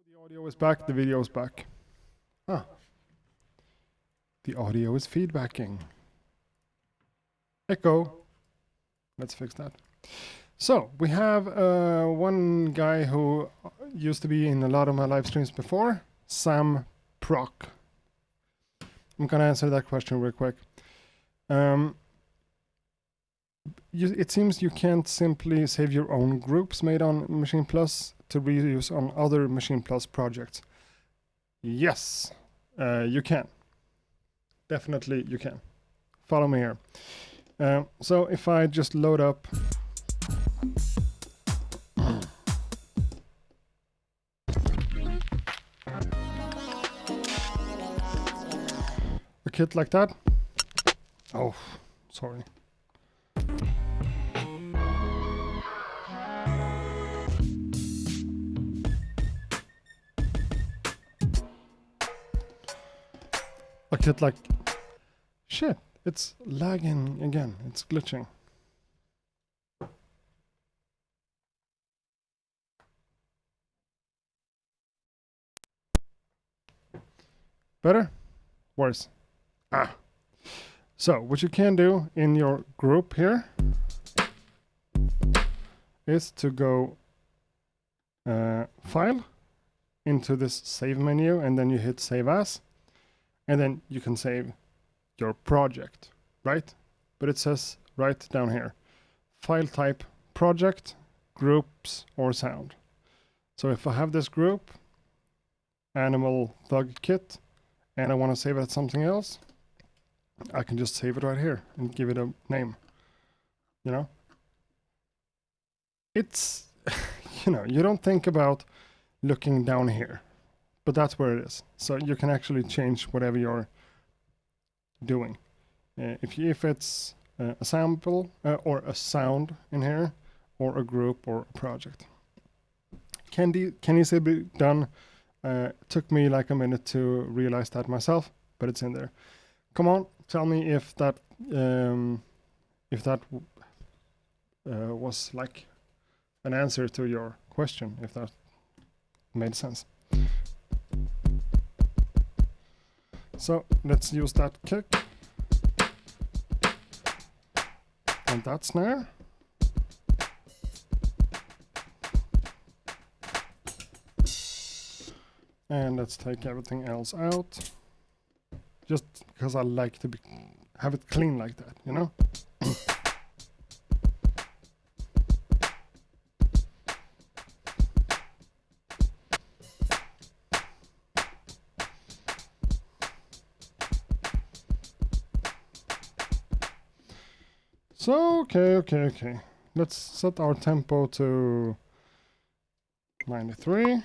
The audio is back, the video is back. Ah. The audio is feedbacking. Echo. Let's fix that. So, we have one guy who used to be in a lot of my live streams before, Sam Proc. I'm gonna answer that question real quick. It seems you can't simply save your own groups made on Machine Plus to reuse on other Machine Plus projects. Yes, you can. Definitely you can. Follow me here. So if I just load up a kit like that. Oh, sorry. A kit like... Shit, it's lagging again. It's glitching. Better? Worse? Ah. So, what you can do in your group here is to go File, into this Save menu, and then you hit Save As, and then you can save your project, right? But it says right down here, file type, project, groups, or sound. So if I have this group, Animal Thug Kit, and I want to save it as something else, I can just save it right here and give it a name. You know? It's, you know, you don't think about looking down here, but that's where it is. So you can actually change whatever you're doing. If it's a sample or a sound in here, or a group or a project. Can easily be done. Took me like a minute to realize that myself, but it's in there. Come on, tell me if that was like an answer to your question, if that made sense. So let's use that kick and that snare. And let's take everything else out. Just because I like to have it clean like that, you know? So, okay. Let's set our tempo to 93.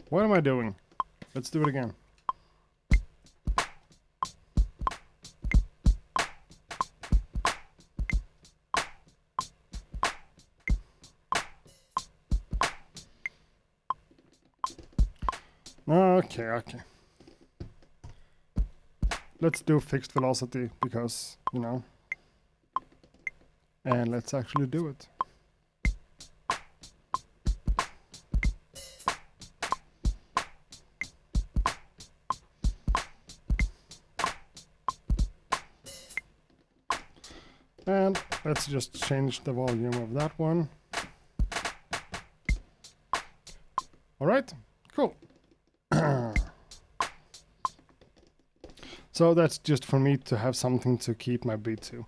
What am I doing? Let's do it again. Okay. Let's do fixed velocity because, you know. And let's actually do it. And let's just change the volume of that one. All right, cool. So that's just for me to have something to keep my beat to.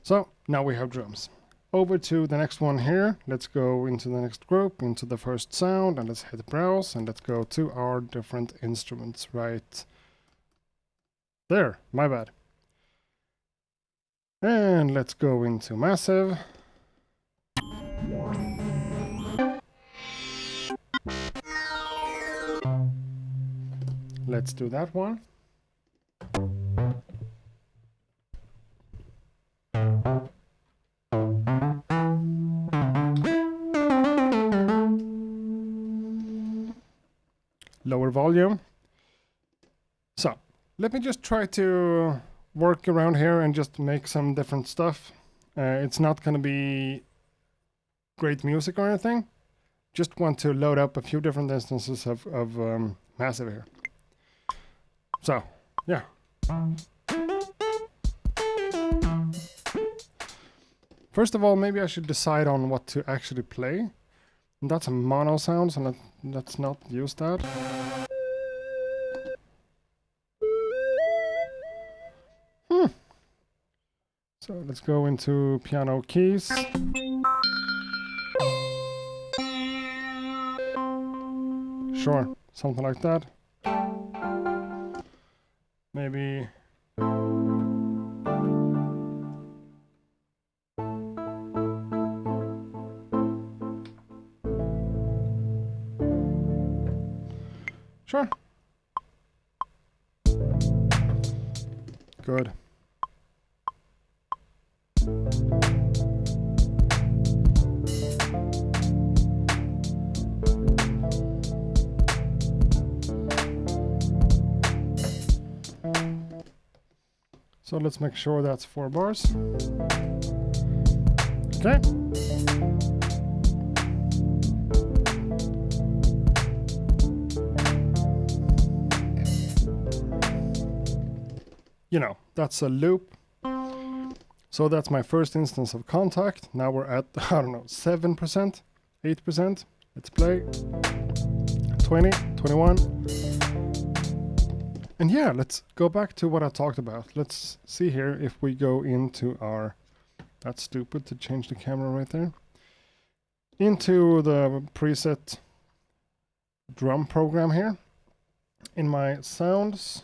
So now we have drums. Over to the next one here. Let's go into the next group, into the first sound, and let's hit browse, and let's go to our different instruments right there. My bad. And let's go into massive. Let's do that one. Lower volume. So let me just try to work around here and just make some different stuff. It's not going to be great music or anything. Just want to load up a few different instances of massive here. So, yeah. First of all, maybe I should decide on what to actually play. And that's a mono sound, so let's not use that. So let's go into piano keys. Sure, something like that. Maybe. Sure. Good. So let's make sure that's 4 bars. Okay. You know, that's a loop. So that's my first instance of contact. Now we're at, I don't know, 7%, 8%. Let's play. 20, 21. And yeah, let's go back to what I talked about. Let's see here if we go into our... That's stupid to change the camera right there. Into the preset drum program here. In my sounds.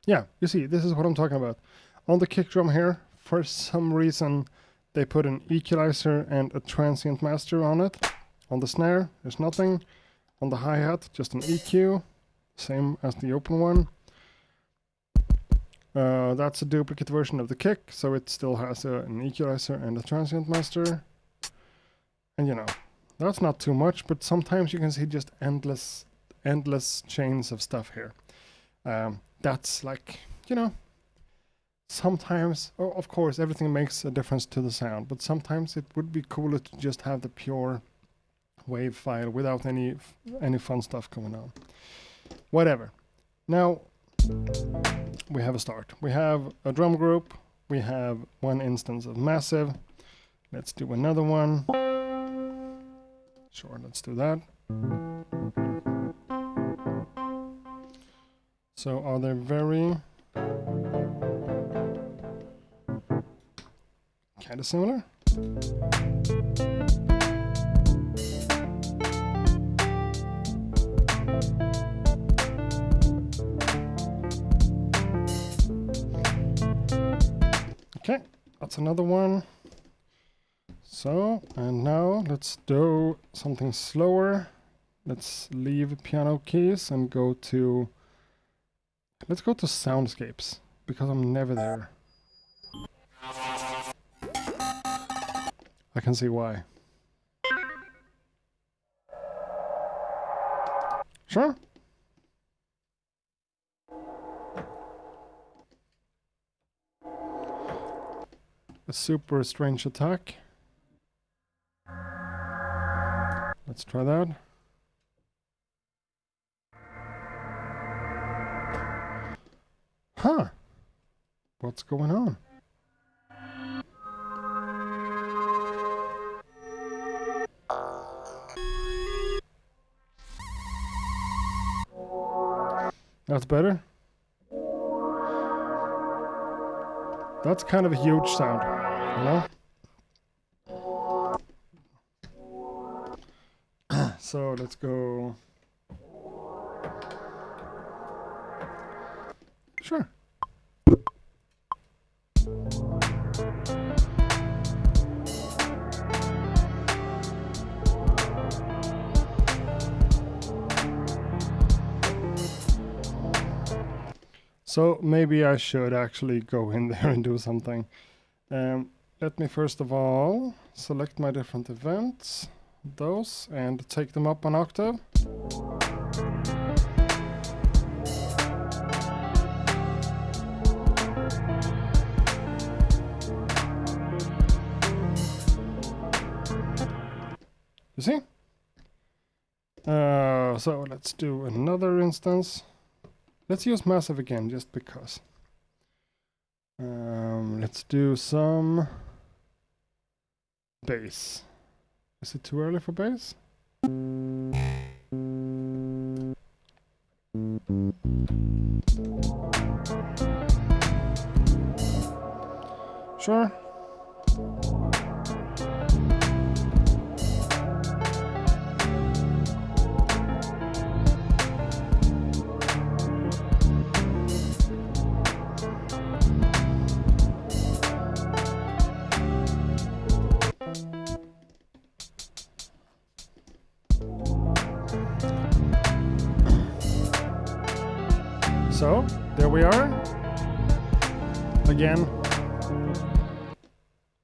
Yeah, you see, this is what I'm talking about. On the kick drum here, for some reason, they put an equalizer and a transient master on it. On the snare, there's nothing. On the hi-hat, just an EQ. Same as the open one. That's a duplicate version of the kick, so it still has an equalizer and a transient master. And you know, that's not too much, but sometimes you can see just endless chains of stuff here. That's like, you know, sometimes, oh, of course, everything makes a difference to the sound, but sometimes it would be cooler to just have the pure wave file without any fun stuff going on. Whatever. Now we have a start. We have a drum group. We have one instance of massive. Let's do another one. Sure, let's do that. So are they very kind of similar? Okay, that's another one. So, and now let's do something slower. Let's leave piano keys and go to, let's go to soundscapes, because I'm never there. I can see why. Sure. A super strange attack. Let's try that. Huh. What's going on? That's better. That's kind of a huge sound, you know? So let's go. Sure. So maybe I should actually go in there and do something. Let me first of all select my different events, those, and take them up an octave. You see? So let's do another instance. Let's use massive again, just because. Let's do some bass. Is it too early for bass? Sure. So, there we are. Again,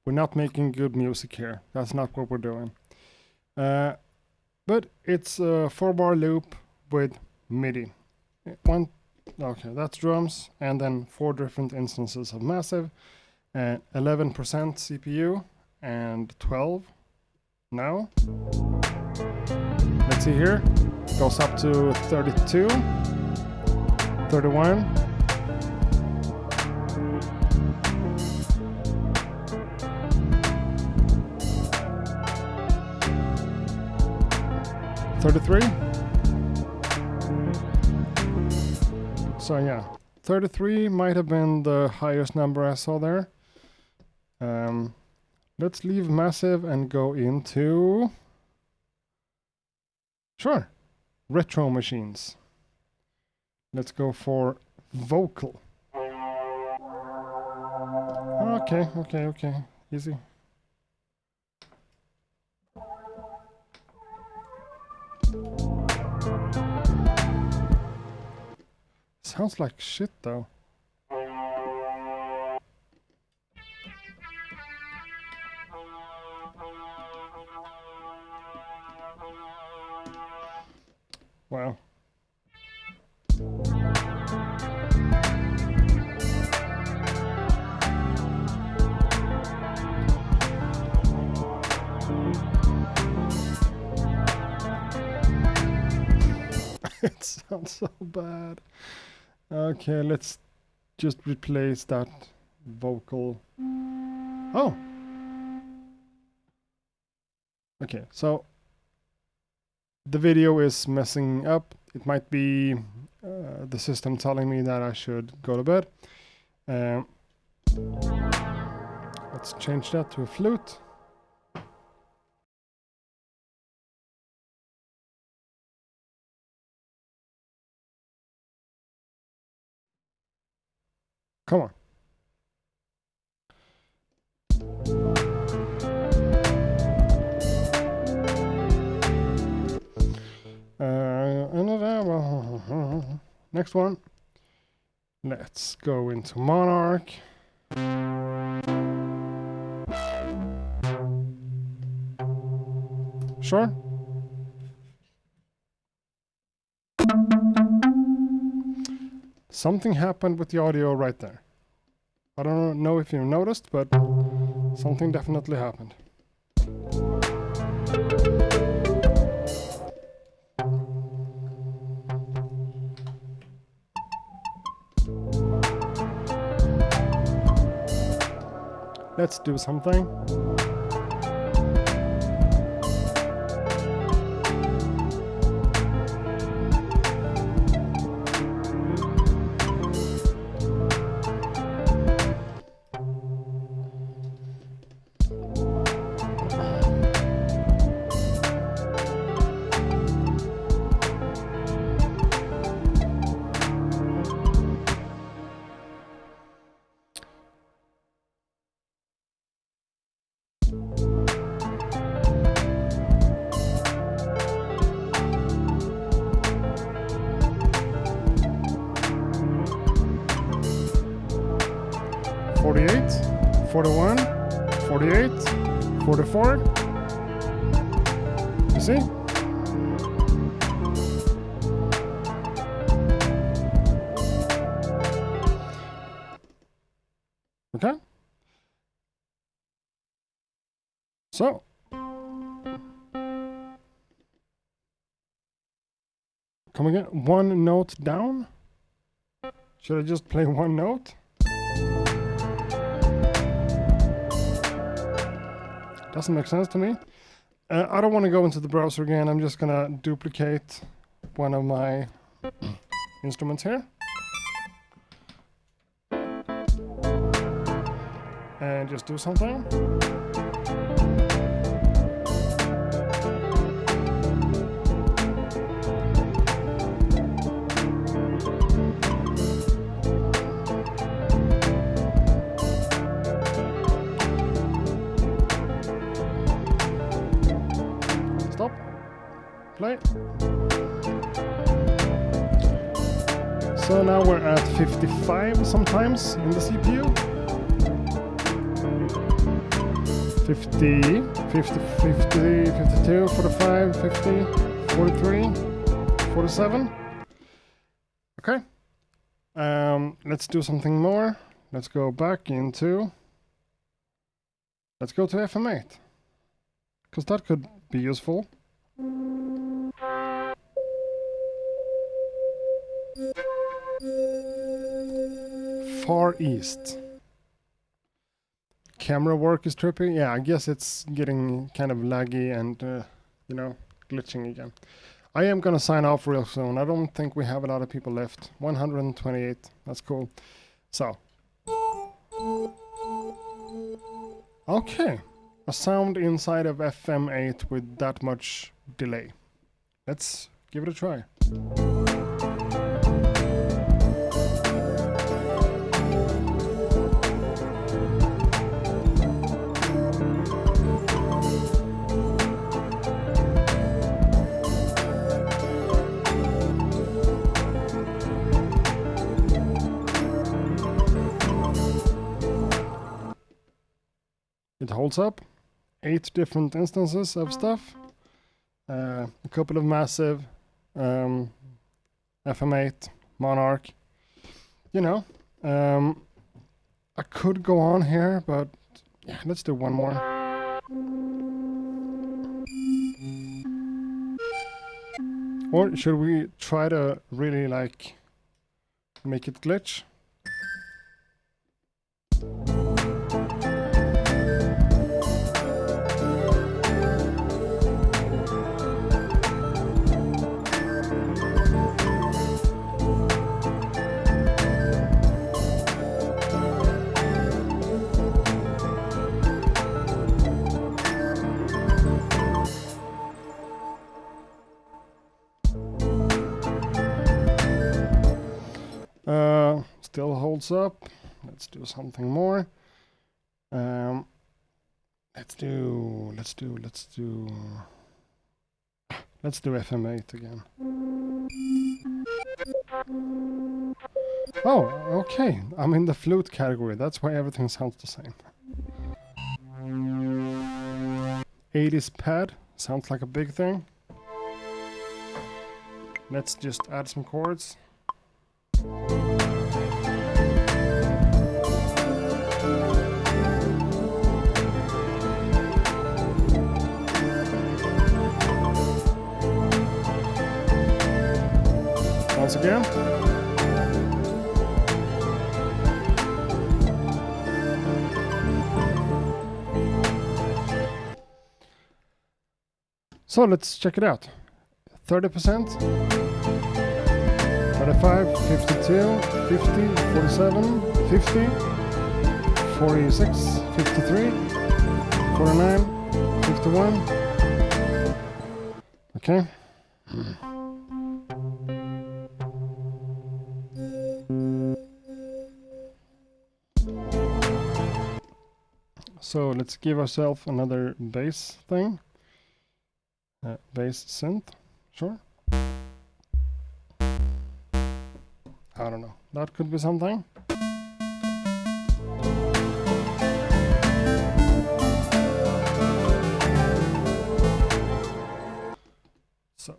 we're not making good music here. That's not what we're doing. But it's a 4-bar loop with MIDI. Okay, that's drums, and then 4 different instances of massive, 11% CPU, and 12 now. Let's see here. Goes up to 32. 31. So yeah, 33 might have been the highest number I saw there. Let's leave massive and go into, sure, retro machines. Let's go for vocal. Okay. Easy. Sounds like shit though. Wow. It sounds so bad. Okay, let's just replace that vocal. Oh. Okay, so the video is messing up. It might be the system telling me that I should go to bed. Let's change that to a flute. Come on. Next one. Let's go into Monarch. Sure. Something happened with the audio right there. I don't know if you noticed, but something definitely happened. Let's do something. $48, $41, $48, $44. You see? Okay. So. Come again? One note down? Should I just play one note? Doesn't make sense to me. I don't want to go into the browser again. I'm just gonna duplicate one of my instruments here. And just do something. Stop. Play. So now we're at 55 sometimes in the CPU. 50, 50, 50, 52, 45, 50, 43, 47. Okay. Let's do something more. Let's go back into... Let's go to FM8. Because that could be useful. Far East. Camera work is trippy. Yeah, I guess it's getting kind of laggy and, you know, glitching again. I am gonna sign off real soon. I don't think we have a lot of people left. 128. That's cool. So. Okay. A sound inside of FM8 with that much delay. Let's give it a try. It holds up. 8 different instances of stuff. A couple of massive FM8, Monarch. You know, I could go on here, but yeah, let's do one more. Or should we try to really like make it glitch? Still holds up. Let's do something more. Let's do FM8 again. Oh, okay. I'm in the flute category. That's why everything sounds the same. 80s pad sounds like a big thing. Let's just add some chords. Once again. So let's check it out. 30%, 35, 52, 50, 47, 50, 46, 53, 49, 51. Okay. So let's give ourselves another bass thing. Bass synth, sure. I don't know. That could be something. So.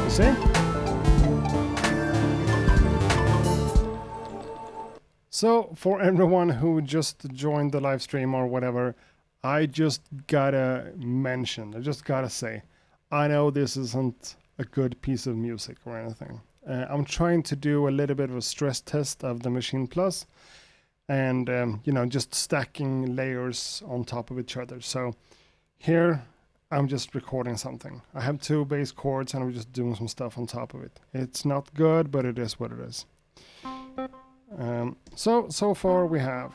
See? So for everyone who just joined the live stream or whatever, I just gotta mention, I just gotta say, I know this isn't a good piece of music or anything. I'm trying to do a little bit of a stress test of the Maschine Plus and, you know, just stacking layers on top of each other. So here I'm just recording something. I have 2 bass chords and I'm just doing some stuff on top of it. It's not good, but it is what it is. So far we have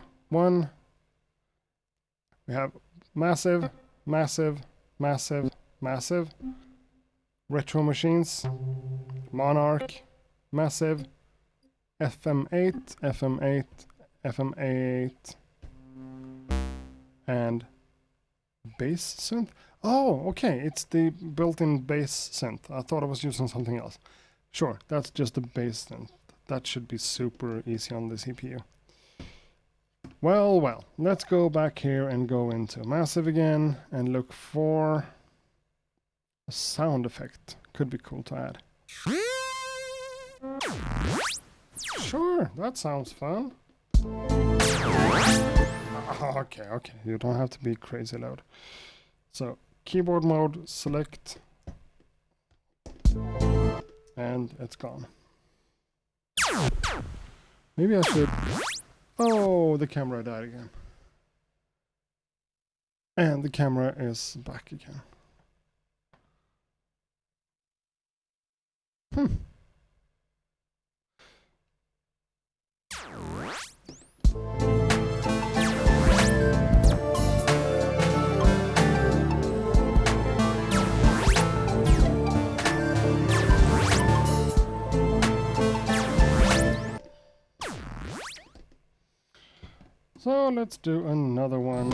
massive, massive, massive, massive, retro machines, Monarch, massive, FM8, FM8, FM8, and bass synth. Oh, okay, it's the built-in bass synth. I thought I was using something else. Sure, that's just the bass synth. That should be super easy on the CPU. Well, let's go back here and go into Massive again and look for a sound effect. Could be cool to add. Sure, that sounds fun. Okay, you don't have to be crazy loud. So, keyboard mode, select, and it's gone. Maybe I should... Oh, the camera died again. And the camera is back again. So let's do another one.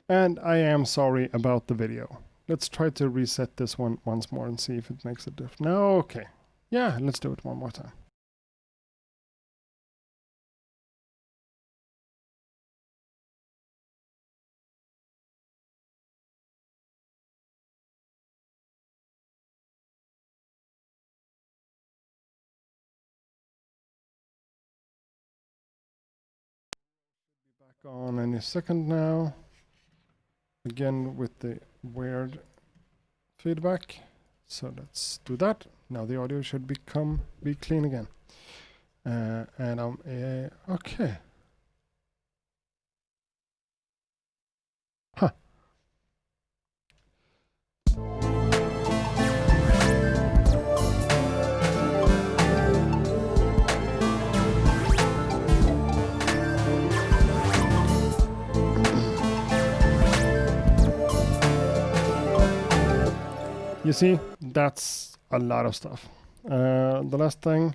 And I am sorry about the video. Let's try to reset this one once more and see if it makes a difference. No, okay. Yeah, let's do it one more time. on any second now. Again with the weird feedback. So let's do that. Now the audio should be clean again. And I'm okay. Huh. You see, that's a lot of stuff. The last thing,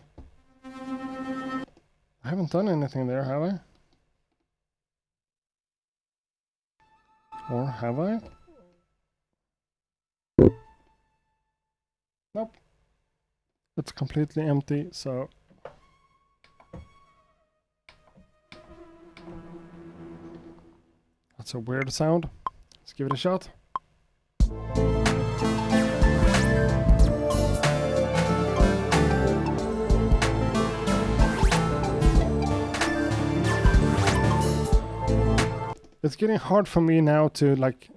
I haven't done anything there, have I? Or have I? Nope. It's completely empty, so that's a weird sound. Let's give it a shot. It's getting hard for me now to like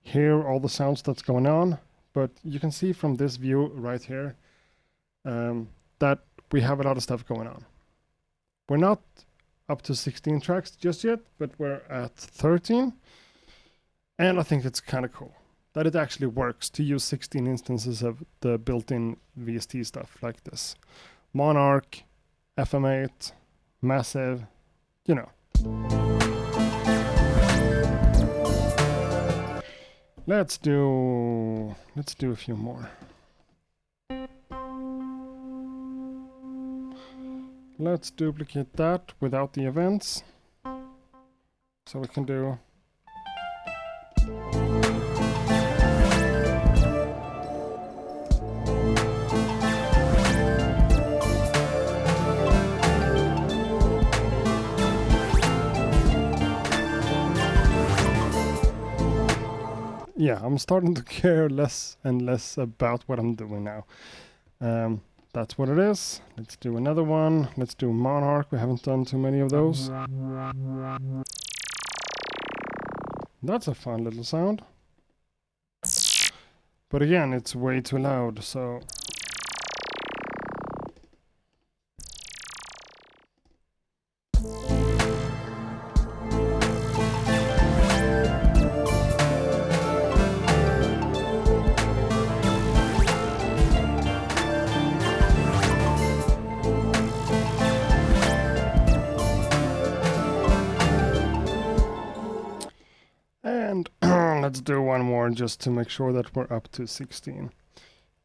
hear all the sounds that's going on, but you can see from this view right here that we have a lot of stuff going on. We're not up to 16 tracks just yet, but we're at 13, and I think it's kind of cool that it actually works to use 16 instances of the built-in VST stuff like this. Monarch, FM8, Massive, you know. Let's do a few more. Let's duplicate that without the events. So we can do yeah, I'm starting to care less and less about what I'm doing now. That's what it is. Let's do another one. Let's do Monarch. We haven't done too many of those. That's a fun little sound. But again, it's way too loud, so... And let's do one more just to make sure that we're up to 16.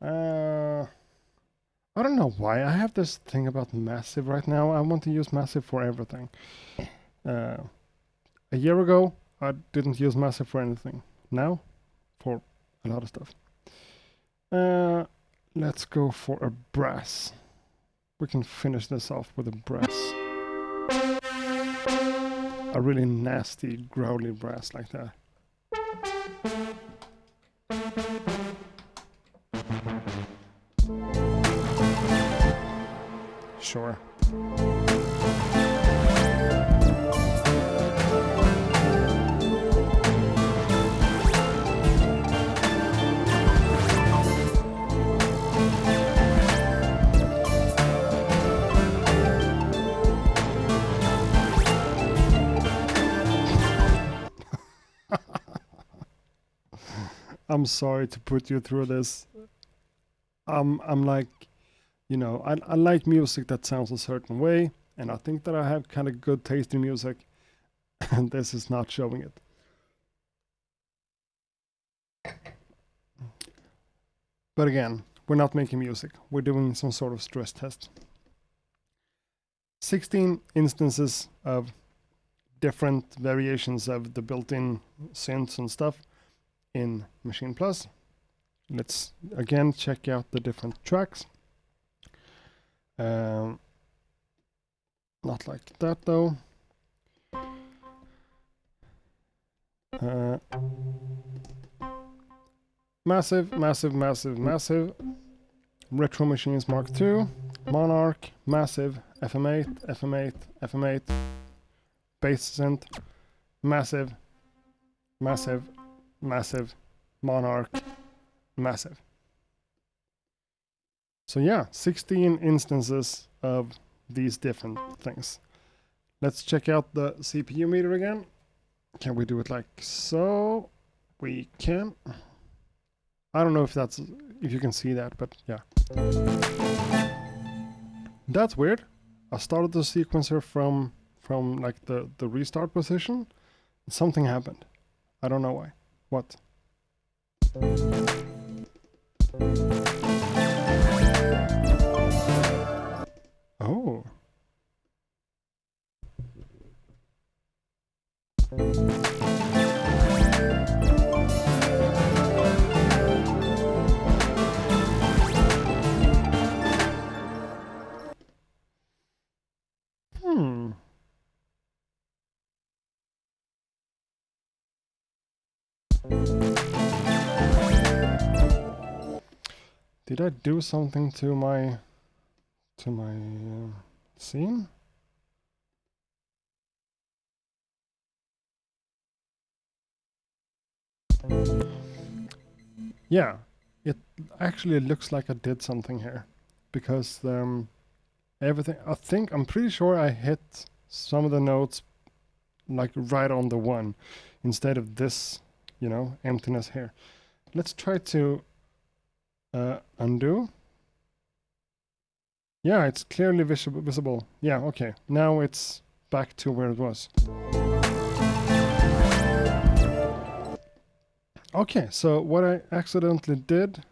I don't know why I have this thing about Massive right now. I want to use Massive for everything. A year ago, I didn't use Massive for anything. Now, for a lot of stuff. Let's go for a brass. We can finish this off with a brass. A really nasty, growly brass like that. Sure. I'm sorry to put you through this. I'm like, you know, I like music that sounds a certain way, and I think that I have kind of good taste in music, and this is not showing it. But again, we're not making music. We're doing some sort of stress test. 16 instances of different variations of the built-in synths and stuff in Maschine Plus. Let's again check out the different tracks. Not like that though. Massive, massive, massive, massive. Retro Machines Mark II, Monarch, Massive, FM8, FM8, FM8, bass synth, massive, massive, massive, monarch, massive. So yeah, 16 instances of these different things. Let's check out the CPU meter again. Can we do it like so? We can. I don't know if you can see that, but yeah. That's weird. I started the sequencer from like the restart position. Something happened. I don't know why. What? Oh. Did I do something to my scene? Yeah, it actually looks like I did something here, because everything. I'm pretty sure I hit some of the notes like right on the one, instead of this, emptiness here. Let's try to undo. Yeah, it's clearly visible. Yeah, okay. Now it's back to where it was. Okay, so what I accidentally did...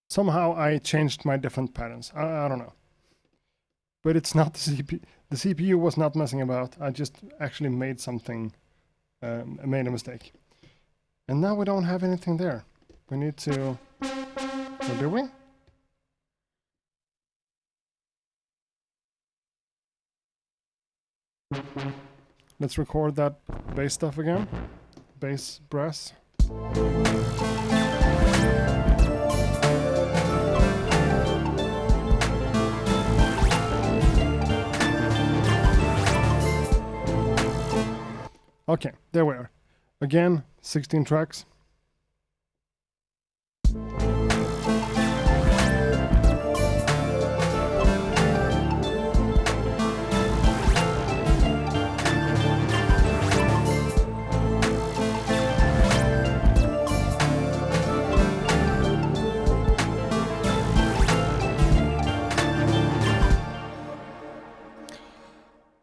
Somehow I changed my different patterns. I don't know. But it's not the CPU. The CPU was not messing about. I just actually made something, made a mistake. And now we don't have anything there. We need to... What do we? Let's record that bass stuff again. Bass, brass. Okay, there we are. Again, 16 tracks.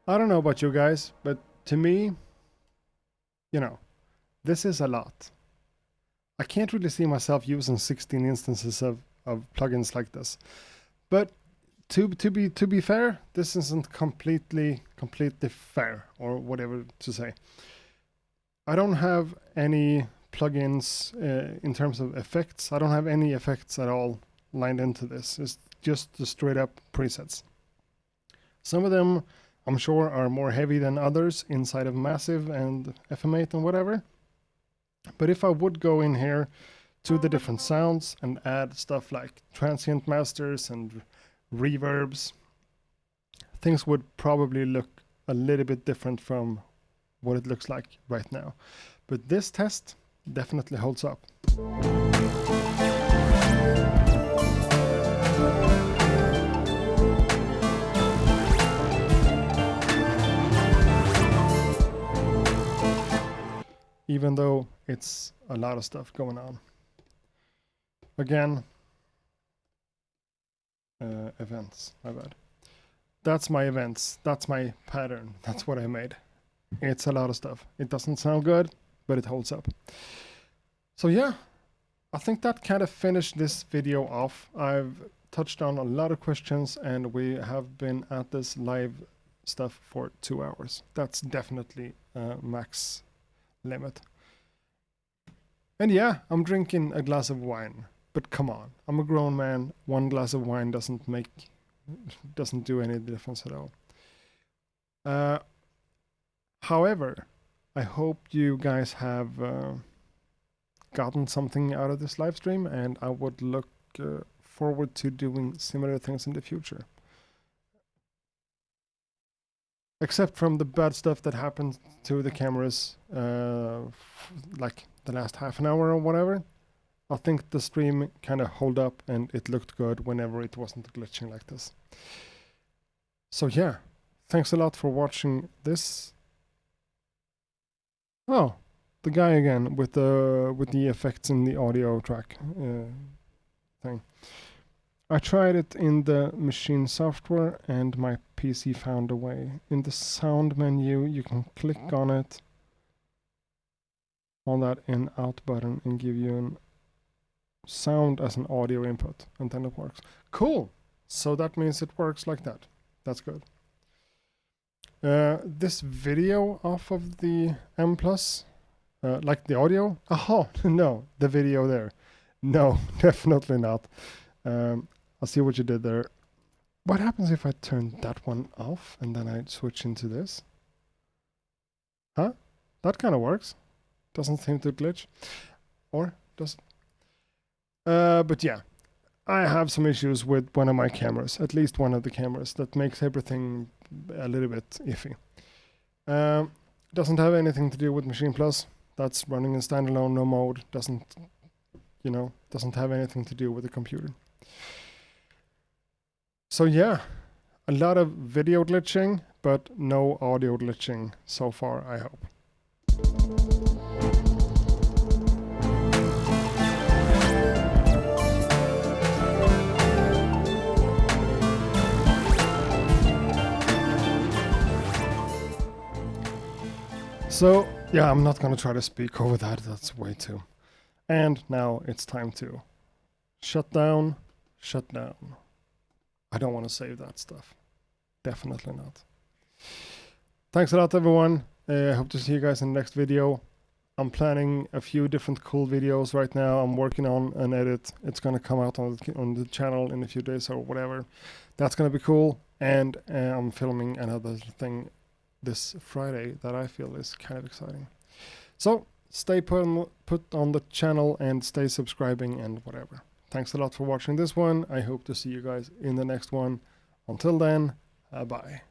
I don't know about you guys, but to me, this is a lot. I can't really see myself using 16 instances of plugins like this. But to be fair, this isn't completely fair, or whatever to say. I don't have any plugins in terms of effects. I don't have any effects at all lined into this. It's just the straight up presets. Some of them, I'm sure, are more heavy than others inside of Massive and FM8 and whatever. But if I would go in here to the different sounds and add stuff like transient masters and reverbs, things would probably look a little bit different from what it looks like right now. But this test definitely holds up. Even though it's a lot of stuff going on. Again, events, my bad. That's my events, that's my pattern, that's what I made. It's a lot of stuff. It doesn't sound good, but it holds up. So yeah, I think that kind of finished this video off. I've touched on a lot of questions, and we have been at this live stuff for 2 hours. That's definitely max limit. And yeah, I'm drinking a glass of wine, but come on, I'm a grown man. 1 glass of wine doesn't do any difference at all. However, I hope you guys have gotten something out of this live stream, and I would look forward to doing similar things in the future. Except from the bad stuff that happened to the cameras, like the last half an hour or whatever. I think the stream kind of held up and it looked good whenever it wasn't glitching like this. So yeah, thanks a lot for watching this. Oh, the guy again with the effects in the audio track thing. I tried it in the Maschine software and my PC found a way. In the sound menu, you can click on it, on that in out button, and give you an sound as an audio input, and then it works. Cool. So that means it works like that. That's good. This video off of the M Plus, like the audio. Oh no, the video there. No, definitely not. I'll see what you did there. What happens if I turn that one off and then I switch into this? Huh? That kind of works. Doesn't seem to glitch. Or does it? But yeah, I have some issues with one of my cameras, at least one of the cameras, that makes everything a little bit iffy. Doesn't have anything to do with Maschine Plus. That's running in standalone, no mode. Doesn't have anything to do with the computer. So yeah, a lot of video glitching, but no audio glitching so far, I hope. So yeah, I'm not gonna try to speak over that, that's way too. And now it's time to shut down. I don't want to save that stuff. Definitely not. Thanks a lot, everyone. I hope to see you guys in the next video. I'm planning a few different cool videos right now. I'm working on an edit. It's going to come out on the channel in a few days or whatever. That's going to be cool. And I'm filming another thing this Friday that I feel is kind of exciting. So stay put on the channel and stay subscribing and whatever. Thanks a lot for watching this one. I hope to see you guys in the next one. Until then, bye.